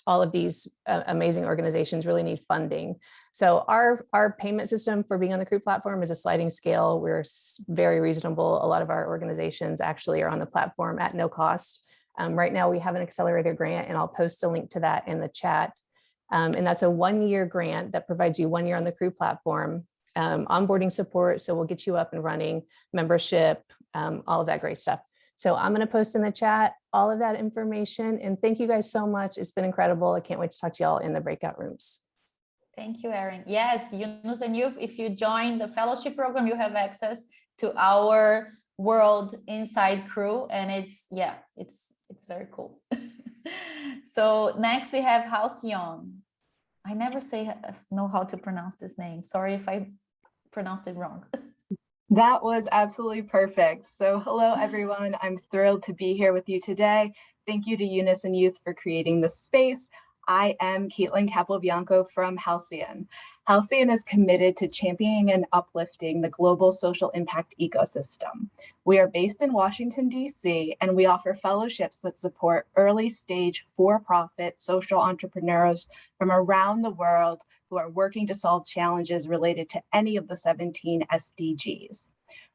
all of these amazing organizations really need funding. So our payment system for being on the Crew Platform is a sliding scale. We're very reasonable. A lot of our organizations actually are on the platform at no cost. Right now we have an accelerator grant, and I'll post a link to that in the chat. And that's a 1-year grant that provides you 1 year on the Crew Platform, onboarding support. So we'll get you up and running, membership, all of that great stuff. So I'm going to post in the chat all of that information. And thank you guys so much. It's been incredible. I can't wait to talk to y'all in the breakout rooms. Thank you, Erin. Yes, Yunus and Youth, if you join the fellowship program, you have access to our world inside Crew. And it's very cool. So next we have Halcyon. I never know how to pronounce this name. Sorry if I pronounced it wrong. That was absolutely perfect. So hello, everyone. I'm thrilled to be here with you today. Thank you to Unison Youth for creating this space. I am Caitlin Capobianco from Halcyon. Halcyon is committed to championing and uplifting the global social impact ecosystem. We are based in Washington, D.C., and we offer fellowships that support early stage for-profit social entrepreneurs from around the world who are working to solve challenges related to any of the 17 SDGs.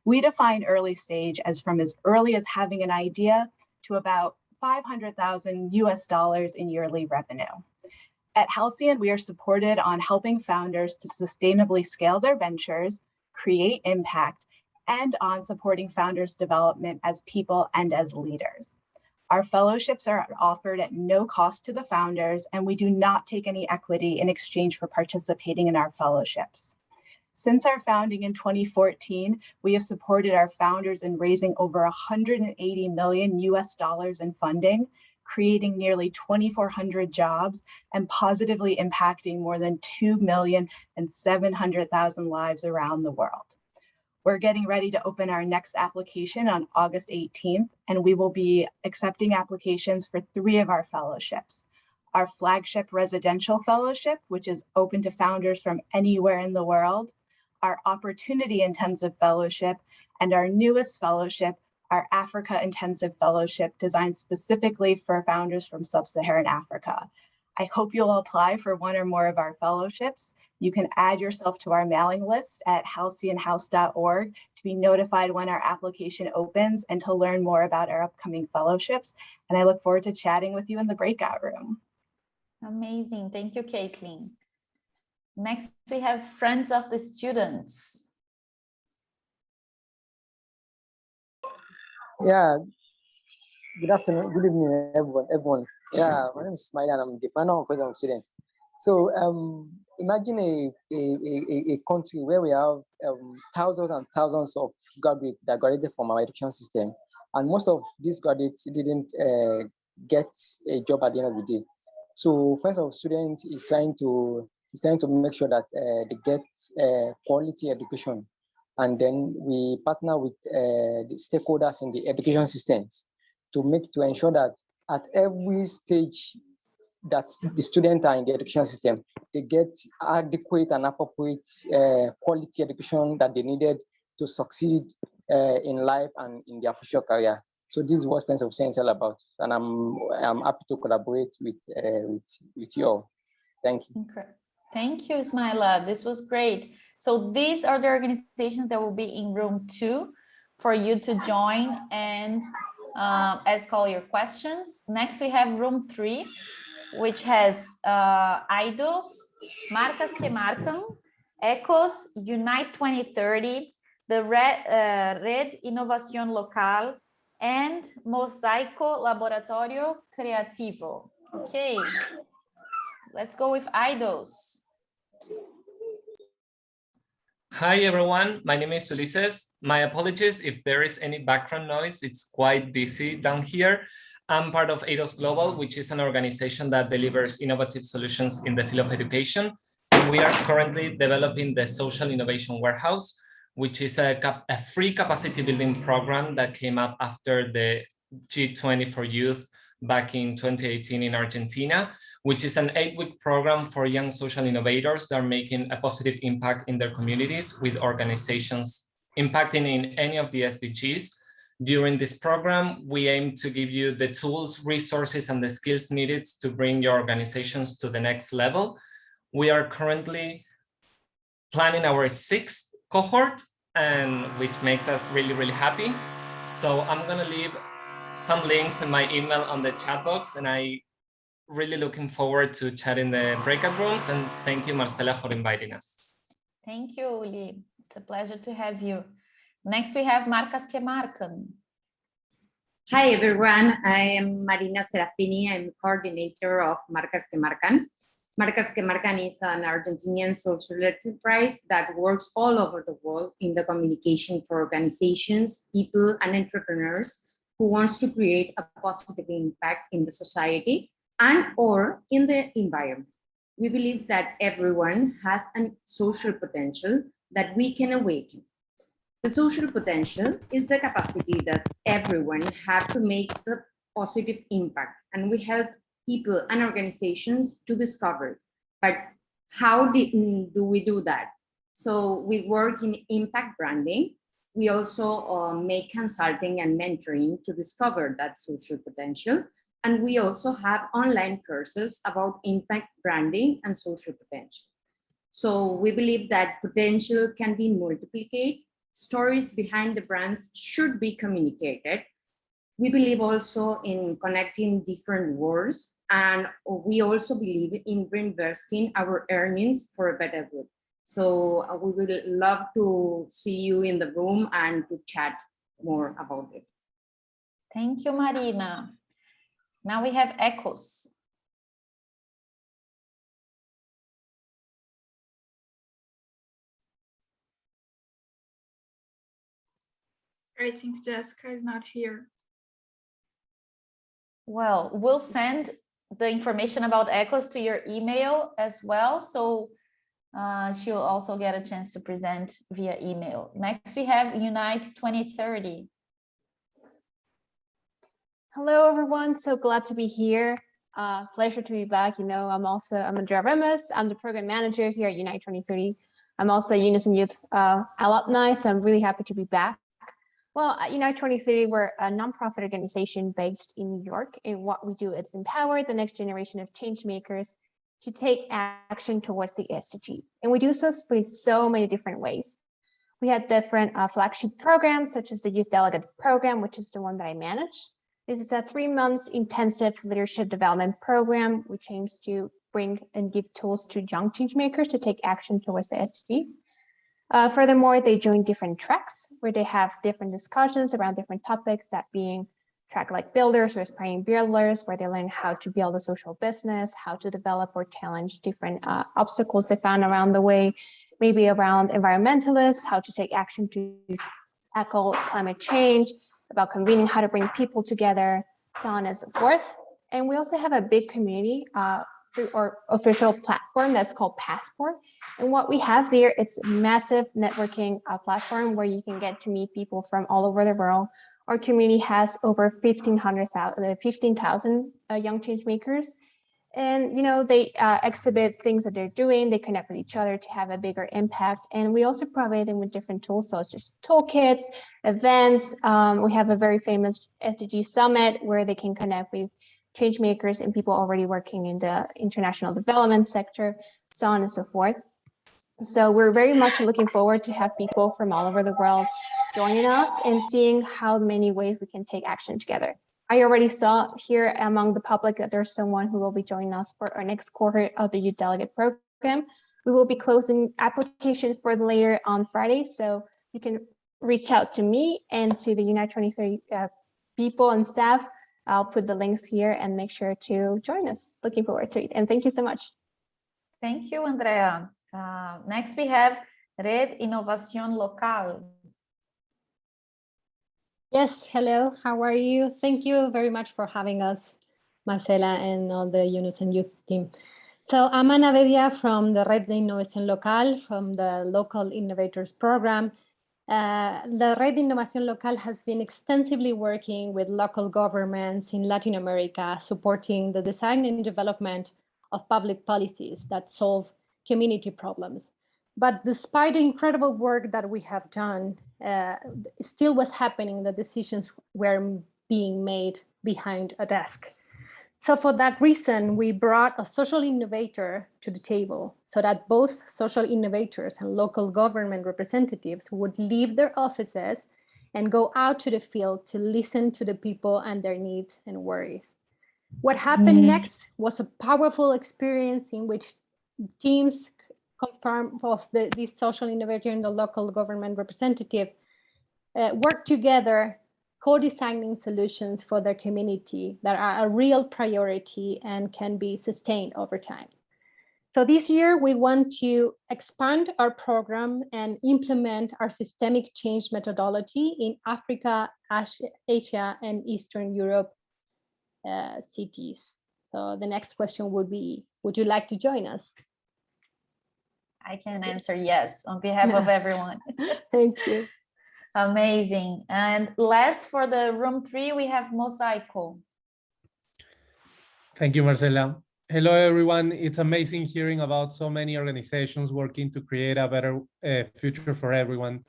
We define early stage as from as early as having an idea to about $500,000 US in yearly revenue. At Halcyon, we are supported on helping founders to sustainably scale their ventures, create impact, and on supporting founders' development as people and as leaders. Our fellowships are offered at no cost to the founders, and we do not take any equity in exchange for participating in our fellowships. Since our founding in 2014, we have supported our founders in raising over $180 million US in funding, creating nearly 2,400 jobs, and positively impacting more than 2,700,000 lives around the world. We're getting ready to open our next application on August 18th, and we will be accepting applications for 3 of our fellowships. Our flagship residential fellowship, which is open to founders from anywhere in the world, our opportunity intensive fellowship, and our newest fellowship, our Africa Intensive Fellowship, designed specifically for founders from Sub-Saharan Africa. I hope you'll apply for one or more of our fellowships. You can add yourself to our mailing list at halcyonhouse.org to be notified when our application opens and to learn more about our upcoming fellowships. And I look forward to chatting with you in the breakout room. Amazing. Thank you, Caitlin. Next, we have Friends of the Students. Yeah, good afternoon, good evening, everyone. Yeah, my name is Smila and I'm the founder of Friends of Students. So imagine a country where we have thousands and thousands of graduates that graduated from our education system, and most of these graduates didn't get a job at the end of the day. So Friends of Students is trying to make sure that they get quality education, and then we partner with the stakeholders in the education systems to ensure that at every stage that the students are in the education system, they get adequate and appropriate quality education that they needed to succeed in life and in their future career. So this is what Friends of Students is all about, and I'm happy to collaborate with you all. Thank you. Okay. Thank you, Smila. This was great. So these are the organizations that will be in room 2 for you to join and ask all your questions. Next, we have room 3, which has IDOS, Marcas que Marcan, ECOS, Unite 2030, the Red Innovación Local, and Mosaico Laboratorio Creativo. Okay, let's go with IDOS. Hi everyone, my name is Ulysses. My apologies if there is any background noise, it's quite busy down here. I'm part of ADOS Global, which is an organization that delivers innovative solutions in the field of education. We are currently developing the Social Innovation Warehouse, which is a free capacity building program that came up after the G20 for Youth back in 2018 in Argentina, which is an 8-week program for young social innovators that are making a positive impact in their communities with organizations impacting in any of the SDGs. During this program, we aim to give you the tools, resources, and the skills needed to bring your organizations to the next level. We are currently planning our 6th cohort, and which makes us really, really happy. So I'm gonna leave some links in my email on the chat box, and I really looking forward to chatting the breakout rooms, and thank you, Marcela, for inviting us. Thank you, Uli. It's a pleasure to have you. Next, we have Marcas que Marcan. Hi, everyone. I am Marina Serafini. I'm coordinator of Marcas que Marcan. Marcas que Marcan is an Argentinian social enterprise that works all over the world in the communication for organizations, people, and entrepreneurs who wants to create a positive impact in the society and or in the environment. We believe that everyone has a social potential that we can awaken. The social potential is the capacity that everyone have to make the positive impact, and we help people and organizations to discover. But how do we do that? So we work in impact branding. We also make consulting and mentoring to discover that social potential. And we also have online courses about impact branding and social potential. So we believe that potential can be multiplied. Stories behind the brands should be communicated. We believe also in connecting different worlds, and we also believe in reinvesting our earnings for a better good. So we would love to see you in the room and to chat more about it. Thank you, Marina. Now we have echoes. I think Jessica is not here. Well, we'll send the information about echoes to your email as well. So she'll also get a chance to present via email. Next, we have Unite 2030. Hello, everyone. So glad to be here. Pleasure to be back. You know, I'm Andrea. I'm the program manager here at Unite 2030. I'm also a Unison Youth alumni, so I'm really happy to be back. Well, at Unite 2030, we're a nonprofit organization based in New York, and what we do is empower the next generation of change makers to take action towards the SDG. And we do so in so many different ways. We have different flagship programs, such as the Youth Delegate Program, which is the one that I manage. This is a 3 months intensive leadership development program, which aims to bring and give tools to young change makers to take action towards the SDGs. Furthermore, they join different tracks where they have different discussions around different topics, that being track like builders or aspiring builders, where they learn how to build a social business, how to develop or challenge different obstacles they found around the way, maybe around environmentalists, how to take action to tackle climate change, about convening how to bring people together, so on and so forth. And we also have a big community through our official platform that's called Passport. And what we have here, it's a massive networking platform where you can get to meet people from all over the world. Our community has over 15,000 young change makers. And, you know, they exhibit things that they're doing, they connect with each other to have a bigger impact. And we also provide them with different tools, such as toolkits, events. We have a very famous SDG Summit where they can connect with change makers and people already working in the international development sector, so on and so forth. So we're very much looking forward to have people from all over the world joining us and seeing how many ways we can take action together. I already saw here among the public that there's someone who will be joining us for our next cohort of the Youth Delegate Program. We will be closing application for the later on Friday, so you can reach out to me and to the Unite 2030 people and staff. I'll put the links here and make sure to join us. Looking forward to it. And thank you so much. Thank you, Andrea. Next, we have Red Innovación Local. Yes, hello, how are you? Thank you very much for having us, Marcela and all the Unison Youth team. So I'm Ana Bedia from the Red de Innovación Local, from the Local Innovators Program. The Red de Innovación Local has been extensively working with local governments in Latin America, supporting the design and development of public policies that solve community problems. But despite the incredible work that we have done, still was happening, the decisions were being made behind a desk. So for that reason, we brought a social innovator to the table so that both social innovators and local government representatives would leave their offices and go out to the field to listen to the people and their needs and worries. What happened next was a powerful experience in which teams confirmed of this social innovator and the local government representative work together, co-designing solutions for their community that are a real priority and can be sustained over time. So this year, we want to expand our program and implement our systemic change methodology in Africa, Asia, and Eastern Europe cities. So the next question would be, would you like to join us? I can answer yes, on behalf of everyone. Thank you. Amazing. And last for the room 3, we have Mosaico. Thank you, Marcela. Hello, everyone. It's amazing hearing about so many organizations working to create a better future for everyone.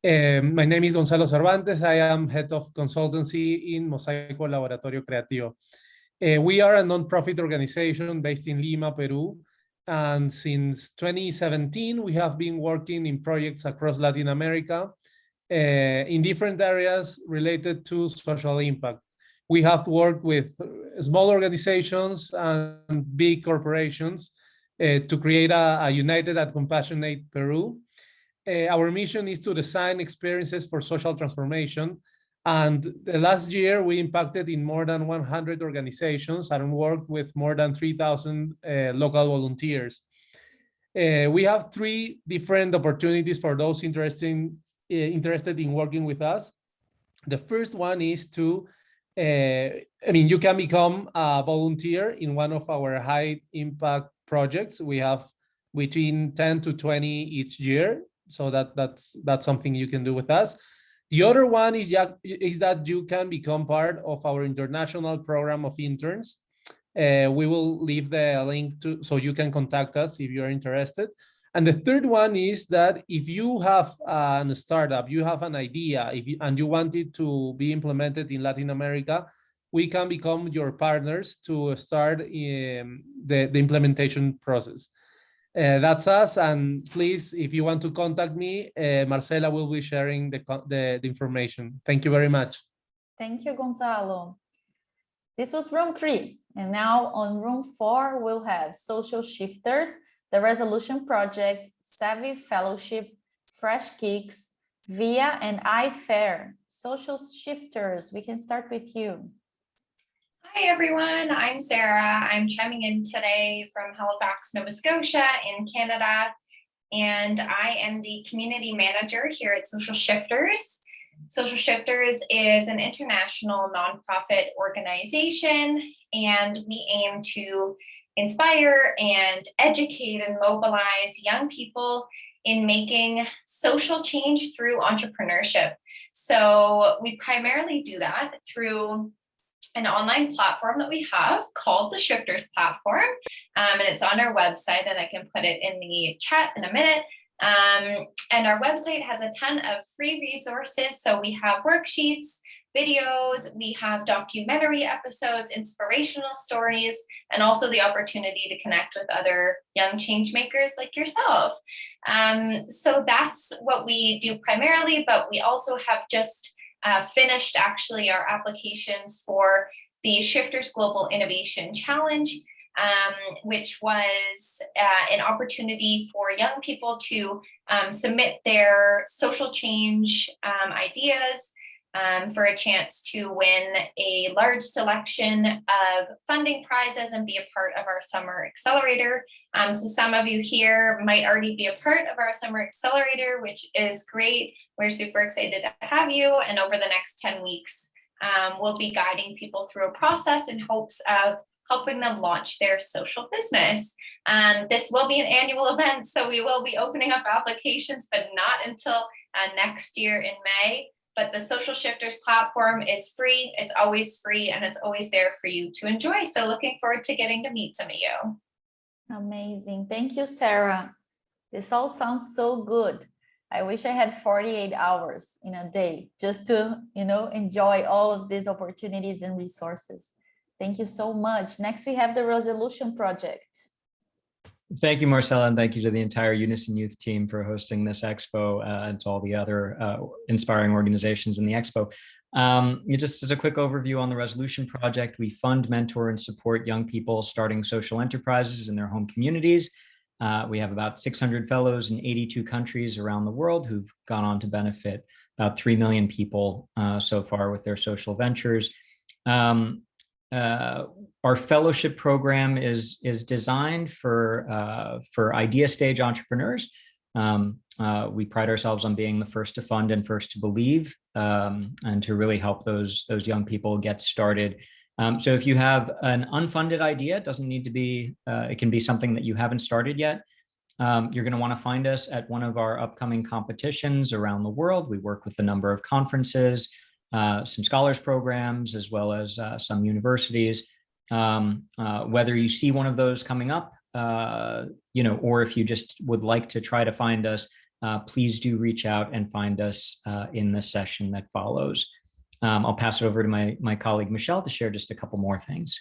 My name is Gonzalo Cervantes. I am head of consultancy in Mosaico Laboratorio Creativo. We are a nonprofit organization based in Lima, Peru. And since 2017, we have been working in projects across Latin America in different areas related to social impact. We have worked with small organizations and big corporations to create a united and compassionate Peru. Our mission is to design experiences for social transformation. And the last year, we impacted in more than 100 organizations and worked with more than 3,000 local volunteers. We have 3 different opportunities for those interested in working with us. The first one is to, you can become a volunteer in one of our high impact projects. We have between 10 to 20 each year. So that's something you can do with us. The other one is that you can become part of our international program of interns. We will leave the link so you can contact us if you're interested. And the third one is that if you have a startup, you have an idea, and you want it to be implemented in Latin America, we can become your partners to start the implementation process. That's us. And please, if you want to contact me, Marcela will be sharing the information. Thank you very much. Thank you, Gonzalo. This was room 3. And now on room 4, we'll have Social Shifters, the Resolution Project, Savvy Fellowship, Fresh Kicks, VIA, and iFair. Social Shifters, we can start with you. Hi, everyone. I'm Sarah. I'm chiming in today from Halifax, Nova Scotia in Canada, and I am the community manager here at Social Shifters. Social Shifters is an international nonprofit organization, and we aim to inspire and educate and mobilize young people in making social change through entrepreneurship. So we primarily do that through an online platform that we have called the Shifters platform, and it's on our website, and I can put it in the chat in a minute. And our website has a ton of free resources. So we have worksheets, videos, we have documentary episodes, inspirational stories, and also the opportunity to connect with other young change makers like yourself. So that's what we do primarily, but we also have just finished actually our applications for the Shifters Global Innovation Challenge, which was an opportunity for young people to submit their social change ideas for a chance to win a large selection of funding prizes and be a part of our Summer Accelerator. So some of you here might already be a part of our Summer Accelerator, which is great. We're super excited to have you. And over the next 10 weeks, we'll be guiding people through a process in hopes of helping them launch their social business. This will be an annual event, so we will be opening up applications, but not until next year in May. But the Social Shifters platform is free. It's always free, and it's always there for you to enjoy. So looking forward to getting to meet some of you. Amazing. Thank you, Sarah. This all sounds so good. I wish I had 48 hours in a day just to, enjoy all of these opportunities and resources. Thank you so much. Next, we have the Resolution Project. Thank you, Marcela, and thank you to the entire Unison Youth team for hosting this expo and to all the other inspiring organizations in the expo. Just as a quick overview on the Resolution Project, we fund, mentor, and support young people starting social enterprises in their home communities. We have about 600 fellows in 82 countries around the world who've gone on to benefit about 3 million people so far with their social ventures. Our fellowship program is designed for idea stage entrepreneurs. We pride ourselves on being the first to fund and first to believe, and to really help those young people get started. So if you have an unfunded idea, it doesn't need to be, it can be something that you haven't started yet. You're going to want to find us at one of our upcoming competitions around the world. We work with a number of conferences, some scholars programs, as well as some universities. Whether you see one of those coming up, or if you just would like to try to find us, please do reach out and find us in the session that follows. I'll pass it over to my colleague, Michelle, to share just a couple more things.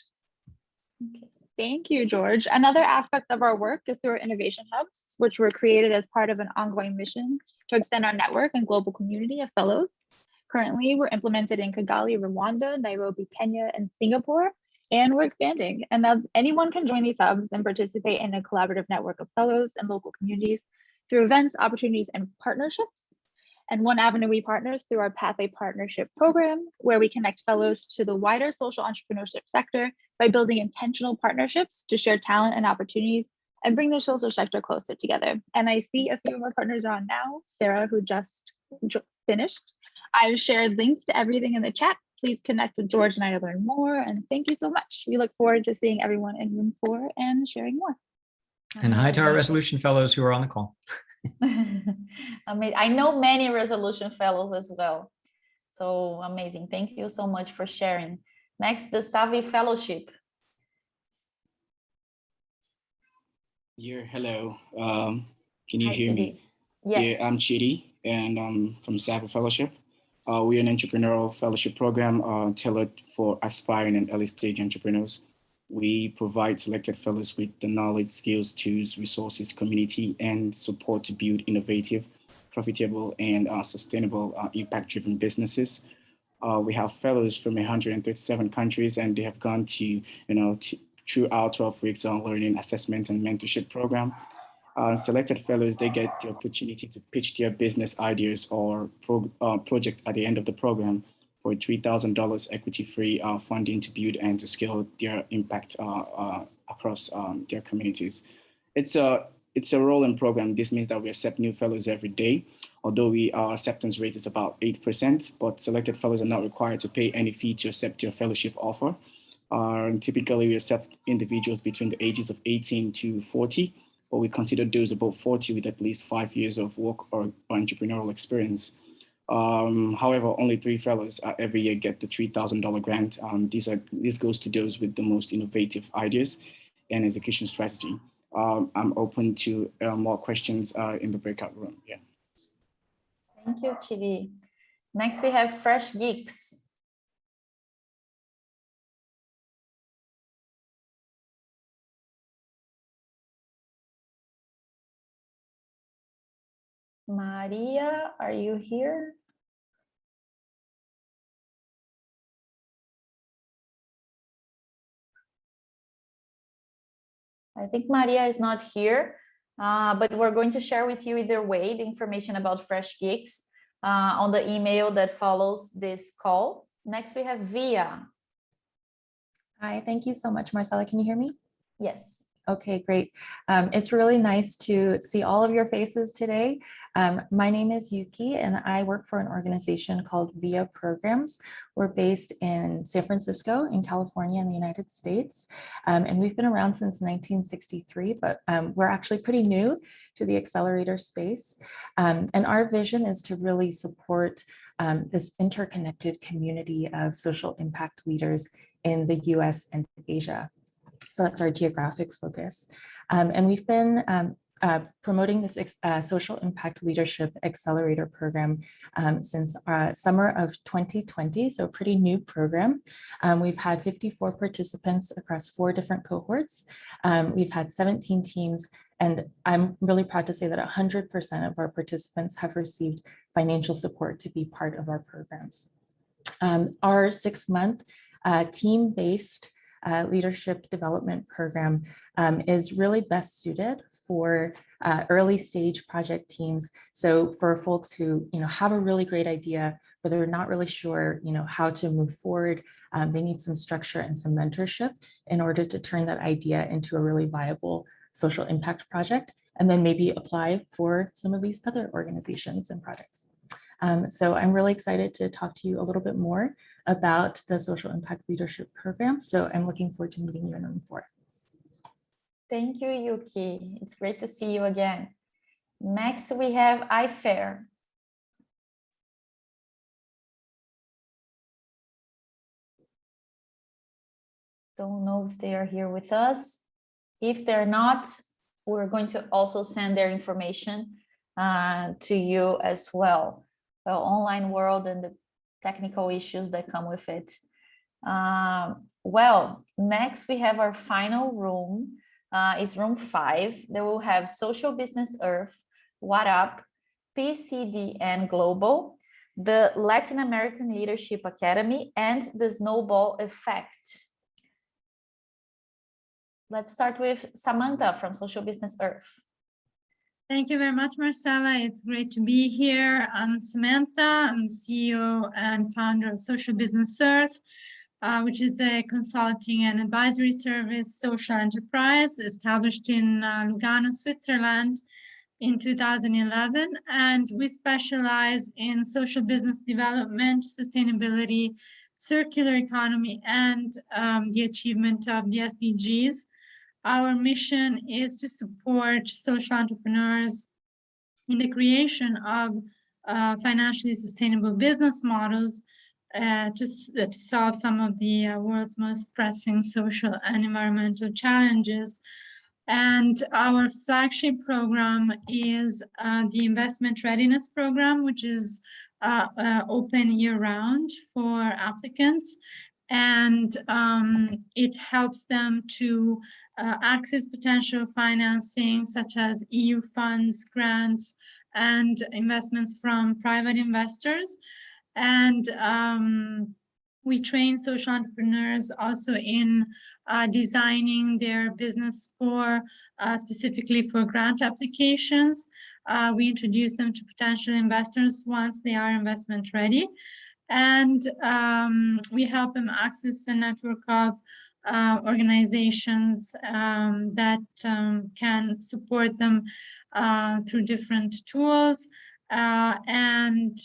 Okay. Thank you, George. Another aspect of our work is through our innovation hubs, which were created as part of an ongoing mission to extend our network and global community of fellows. Currently, we're implemented in Kigali, Rwanda, Nairobi, Kenya, and Singapore, and we're expanding. And now anyone can join these hubs and participate in a collaborative network of fellows and local communities through events, opportunities, and partnerships. And one avenue we partner is through our Pathway Partnership Program, where we connect fellows to the wider social entrepreneurship sector by building intentional partnerships to share talent and opportunities and bring the social sector closer together. And I see a few of our partners are on now. Sarah, who just finished. I've shared links to everything in the chat. Please connect with George and I to learn more. And thank you so much. We look forward to seeing everyone in room 4 and sharing more. And hi to our resolution fellows who are on the call. I know many resolution fellows as well. So amazing. Thank you so much for sharing. Next, the Savvy Fellowship. Yeah, hello. Can you Hi, hear Chidi. me? Yes. Yeah, I'm Chidi, and I'm from Savvy Fellowship. We're an entrepreneurial fellowship program tailored for aspiring and early stage entrepreneurs. We provide selected fellows with the knowledge, skills, tools, resources, community, and support to build innovative, profitable, and sustainable impact-driven businesses. We have fellows from 137 countries, and they have gone to, through our 12 weeks on learning, assessment, and mentorship program. Selected fellows, they get the opportunity to pitch their business ideas or project at the end of the program for $3,000 equity-free funding to build and to scale their impact across their communities. It's a rolling program. This means that we accept new fellows every day, although our acceptance rate is about 8%, but selected fellows are not required to pay any fee to accept your fellowship offer. Typically, we accept individuals between the ages of 18 to 40, but we consider those above 40 with at least 5 years of work or entrepreneurial experience. However, only 3 fellows every year get the $3,000 grant. This goes to those with the most innovative ideas and execution strategy. I'm open to more questions in the breakout room. Yeah. Thank you, Chidi. Next, we have Fresh Geeks. Maria, are you here? I think Maria is not here, but we're going to share with you either way the information about Fresh Geeks on the email that follows this call. Next, we have Via. Hi, thank you so much, Marcella. Can you hear me? Yes. Okay, great. It's really nice to see all of your faces today. My name is Yuki, and I work for an organization called VIA Programs. We're based in San Francisco in California in the United States, and we've been around since 1963, but we're actually pretty new to the accelerator space. And our vision is to really support this interconnected community of social impact leaders in the US and Asia. So that's our geographic focus. And we've been promoting this Social Impact Leadership Accelerator Program since summer of 2020, so a pretty new program. We've had 54 participants across 4 different cohorts. We've had 17 teams, and I'm really proud to say that 100% of our participants have received financial support to be part of our programs. Our 6-month team-based leadership development program is really best suited for early stage project teams. So for folks who have a really great idea, but they're not really sure how to move forward, they need some structure and some mentorship in order to turn that idea into a really viable social impact project, and then maybe apply for some of these other organizations and projects. So I'm really excited to talk to you a little bit more about the Social Impact Leadership Program. So I'm looking forward to meeting you in room 4. Thank you, Yuki. It's great to see you again. Next, we have iFair. Don't know if they are here with us. If they're not, we're going to also send their information to you as well. The online world and the technical issues that come with it. Well, next we have our final room. Is room 5. They will have Social Business Earth, What Up, PCDN Global, the Latin American Leadership Academy, and the Snowball Effect. Let's start with Samantha from Social Business Earth. Thank you very much, Marcela. It's great to be here. I'm Samantha. I'm the CEO and founder of Social Business Earth, which is a consulting and advisory service social enterprise established in Lugano, Switzerland in 2011. And we specialize in social business development, sustainability, circular economy, and the achievement of the SDGs. Our mission is to support social entrepreneurs in the creation of financially sustainable business models to solve some of the world's most pressing social and environmental challenges. And our flagship program is the Investment Readiness Program, which is open year-round for applicants. And it helps them to access potential financing such as EU funds, grants, and investments from private investors. And we train social entrepreneurs also in designing their business for specifically for grant applications. We introduce them to potential investors once they are investment ready. And we help them access a network of organizations that can support them through different tools. And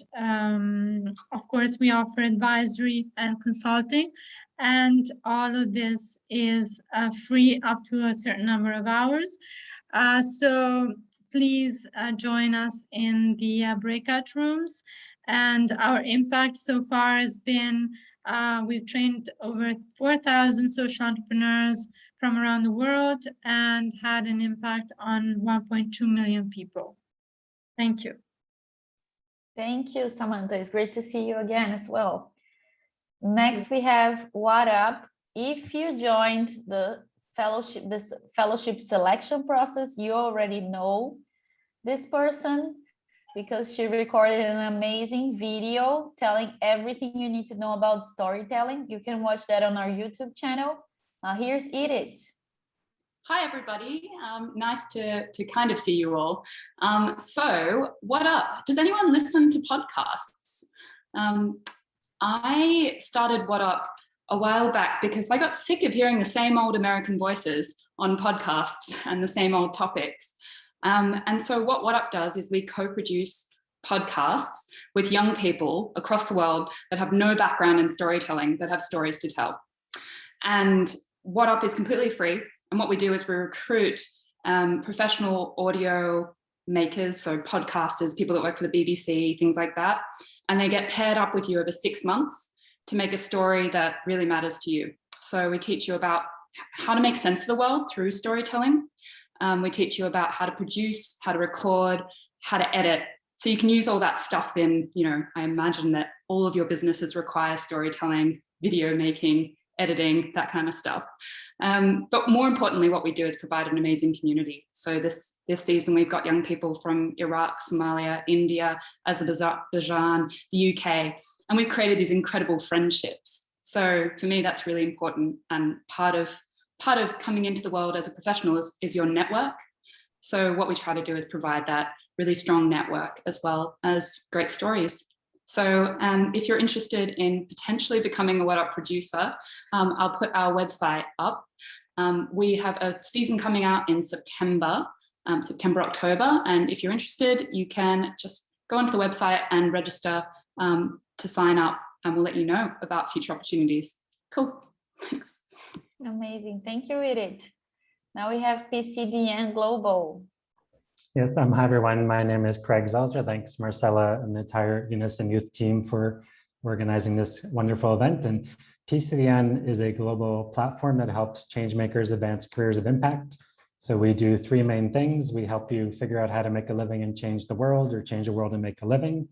of course, we offer advisory and consulting, and all of this is free up to a certain number of hours. So please join us in the breakout rooms. And our impact so far has been, we've trained over 4,000 social entrepreneurs from around the world and had an impact on 1.2 million people. Thank you. Thank you, Samantha. It's great to see you again as well. Next, we have What Up. If you joined the fellowship, this fellowship selection process, you already know this person, because she recorded an amazing video telling everything you need to know about storytelling. You can watch that on our YouTube channel. Here's Edith. Hi, everybody. Nice to kind of see you all. So what up? Does anyone listen to podcasts? I started What Up a while back because I got sick of hearing the same old American voices on podcasts and the same old topics. And so what Up does is we co-produce podcasts with young people across the world that have no background in storytelling, that have stories to tell. And What Up is completely free. And what we do is we recruit professional audio makers, so podcasters, people that work for the BBC, things like that. And they get paired up with you over 6 months to make a story that really matters to you. So we teach you about how to make sense of the world through storytelling. We teach you about how to produce, how to record, how to edit. So you can use all that stuff in, I imagine that all of your businesses require storytelling, video making, editing, that kind of stuff. But more importantly, what we do is provide an amazing community. So this season, we've got young people from Iraq, Somalia, India, Azerbaijan, the UK, and we've created these incredible friendships. So for me, that's really important. And part of coming into the world as a professional is your network. So what we try to do is provide that really strong network as well as great stories. So if you're interested in potentially becoming a What Up producer, I'll put our website up. We have a season coming out in September, October. And if you're interested, you can just go onto the website and register to sign up, and we'll let you know about future opportunities. Cool, thanks. Amazing, thank you, Edith. Now we have PCDN Global. Yes, hi everyone. My name is Craig Zelzer. Thanks Marcella and the entire Unison Youth team for organizing this wonderful event. And PCDN is a global platform that helps changemakers advance careers of impact. So we do three main things. We help you figure out how to make a living and change the world, or change the world and make a living.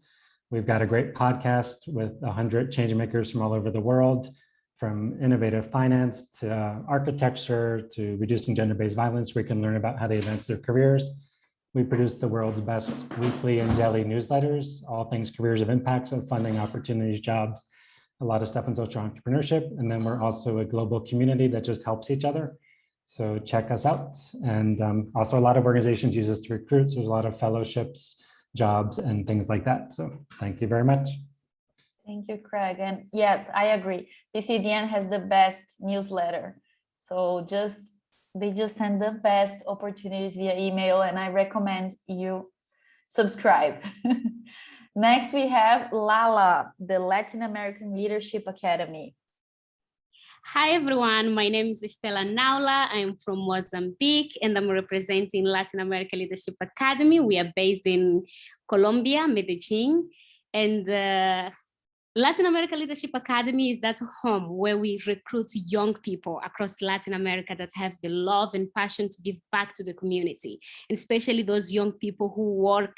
We've got a great podcast with 100 changemakers from all over the world, from innovative finance to architecture to reducing gender-based violence, where you can learn about how they advance their careers. We produce the world's best weekly and daily newsletters, all things careers of impact, so funding, opportunities, jobs, a lot of stuff in social entrepreneurship. And then we're also a global community that just helps each other. So check us out. And also a lot of organizations use us to recruit. So there's a lot of fellowships, jobs, and things like that. So thank you very much. Thank you, Craig. And yes, I agree. PCDN has the best newsletter. So they just send the best opportunities via email, and I recommend you subscribe. Next, we have Lala, the Latin American Leadership Academy. Hi, everyone. My name is Estela Naula. I'm from Mozambique, and I'm representing Latin America Leadership Academy. We are based in Colombia, Medellin, and Latin America Leadership Academy is that home where we recruit young people across Latin America that have the love and passion to give back to the community, and especially those young people who work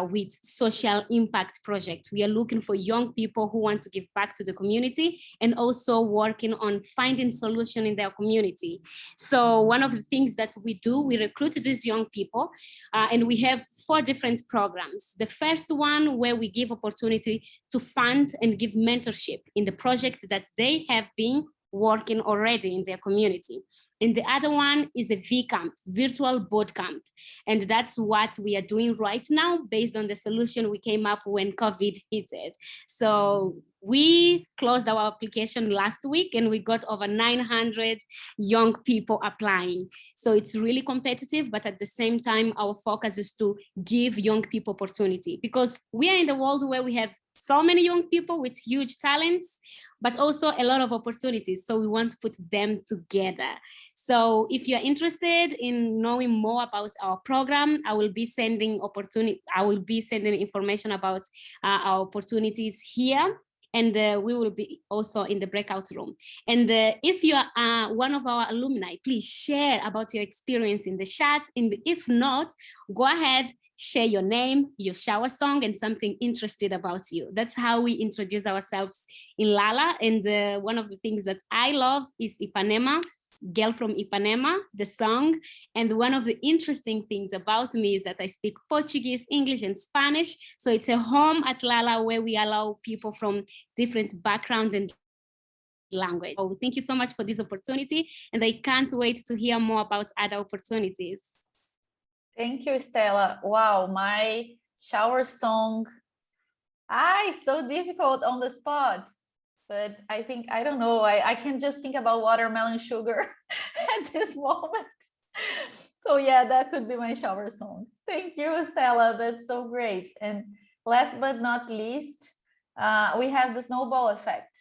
with social impact projects. We are looking for young people who want to give back to the community and also working on finding solutions in their community. So one of the things that we do, we recruit these young people and we have 4 different programs. The first one where we give opportunity to fund and give mentorship in the project that they have been working already in their community. And the other one is a VCamp, virtual boot camp. And that's what we are doing right now based on the solution we came up when COVID hit it. So we closed our application last week and we got over 900 young people applying. So it's really competitive, but at the same time, our focus is to give young people opportunity, because we are in the world where we have so many young people with huge talents, but also a lot of opportunities. So we want to put them together. So if you're interested in knowing more about our program, I will be sending information about our opportunities here. And we will be also in the breakout room. And if you are one of our alumni, please share about your experience in the chat. And if not, go ahead, share your name, your shower song, and something interested about you. That's how we introduce ourselves in Lala. And one of the things that I love is Ipanema, Girl from Ipanema, the song. And one of the interesting things about me is that I speak Portuguese, English, and Spanish. So it's a home at Lala where we allow people from different backgrounds and language. So thank you so much for this opportunity. And I can't wait to hear more about other opportunities. Thank you, Stella. Wow, my shower song. It's so difficult on the spot. But I think, I don't know, I can just think about watermelon sugar at this moment. So yeah, that could be my shower song. Thank you, Stella. That's so great. And last but not least, we have the snowball effect.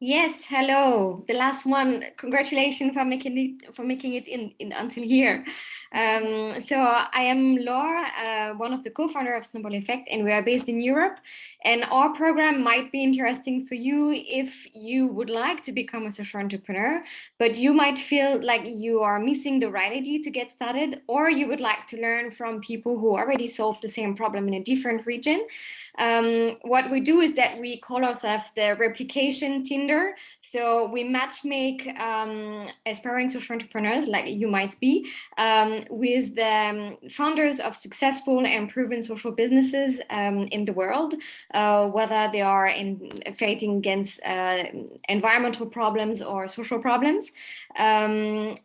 Yes, hello. The last one. Congratulations for making it in until here. So I am Laura, one of the co-founders of Snowball Effect, and we are based in Europe. And our program might be interesting for you if you would like to become a social entrepreneur, but you might feel like you are missing the right idea to get started, or you would like to learn from people who already solved the same problem in a different region. What we do is that we call ourselves the replication Tinder. So we match make aspiring social entrepreneurs like you might be with the founders of successful and proven social businesses in the world, whether they are fighting against environmental problems or social problems. And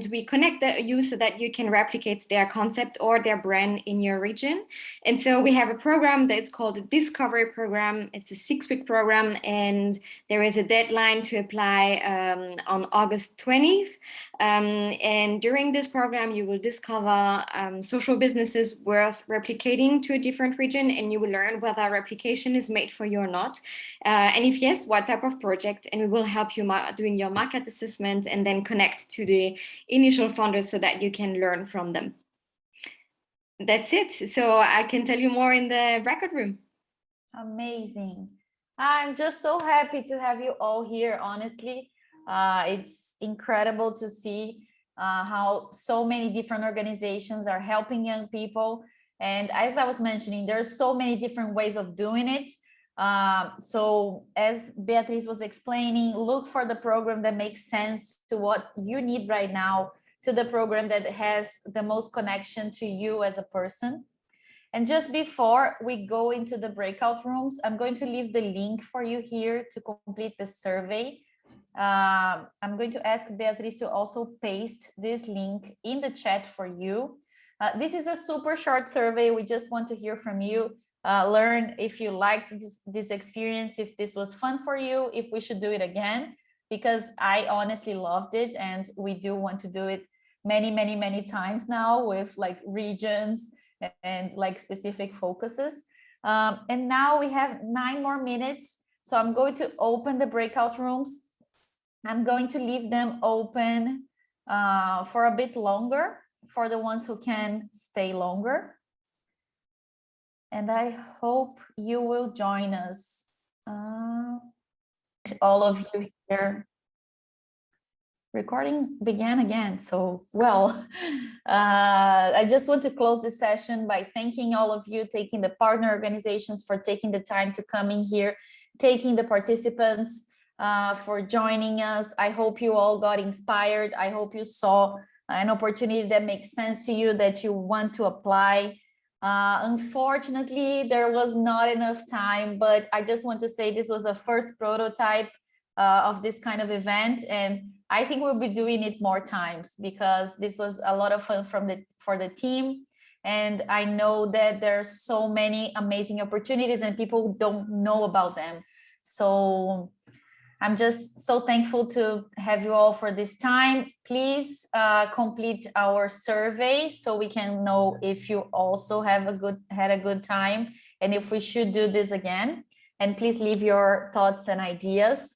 we connect you so that you can replicate their concept or their brand in your region. And so we have a program that's called the Discovery Program. It's a 6-week program, and there is a deadline to apply on August 20th. And during this program, you will discover social businesses worth replicating to a different region, and you will learn whether replication is made for you or not. And if yes, what type of project, and we will help you doing your market assessment and then connect to the initial founders so that you can learn from them. That's it. So I can tell you more in the record room. Amazing. I'm just so happy to have you all here, honestly. It's incredible to see how so many different organizations are helping young people. And as I was mentioning, there's so many different ways of doing it. So as Beatriz was explaining, look for the program that makes sense to what you need right now, to the program that has the most connection to you as a person. And just before we go into the breakout rooms, I'm going to leave the link for you here to complete the survey. I'm going to ask Beatriz to also paste this link in the chat for you. This is a super short survey. We just want to hear from you, learn if you liked this experience, if this was fun for you, if we should do it again, because I honestly loved it, and we do want to do it many times now with like regions and like specific focuses. And now we have 9 more minutes. So I'm going to open the breakout rooms. I'm going to leave them open for a bit longer for the ones who can stay longer. And I hope you will join us. All of you here. Recording began again, so well, I just want to close the session by thanking all of you, taking the partner organizations for taking the time to come in here, taking the participants for joining us. I hope you all got inspired. I hope you saw an opportunity that makes sense to you, that you want to apply. Unfortunately, there was not enough time, but I just want to say this was a first prototype of this kind of event, and I think we'll be doing it more times because this was a lot of fun for the team. And I know that there's so many amazing opportunities and people don't know about them. So I'm just so thankful to have you all for this time. Please complete our survey so we can know if you also have had a good time and if we should do this again. And please leave your thoughts and ideas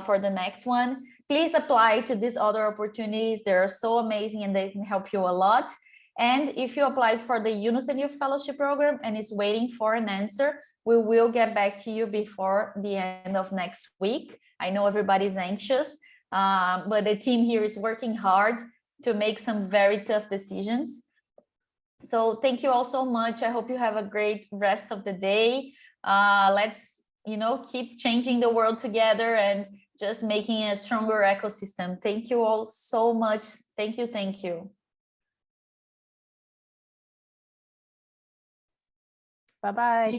for the next one. Please apply to these other opportunities. They're so amazing and they can help you a lot. And if you applied for the Unison Youth Fellowship Program and is waiting for an answer, we will get back to you before the end of next week. I know everybody's anxious, but the team here is working hard to make some very tough decisions. So thank you all so much. I hope you have a great rest of the day. Let's keep changing the world together and just making a stronger ecosystem. Thank you all so much. Thank you. Thank you. Bye-bye.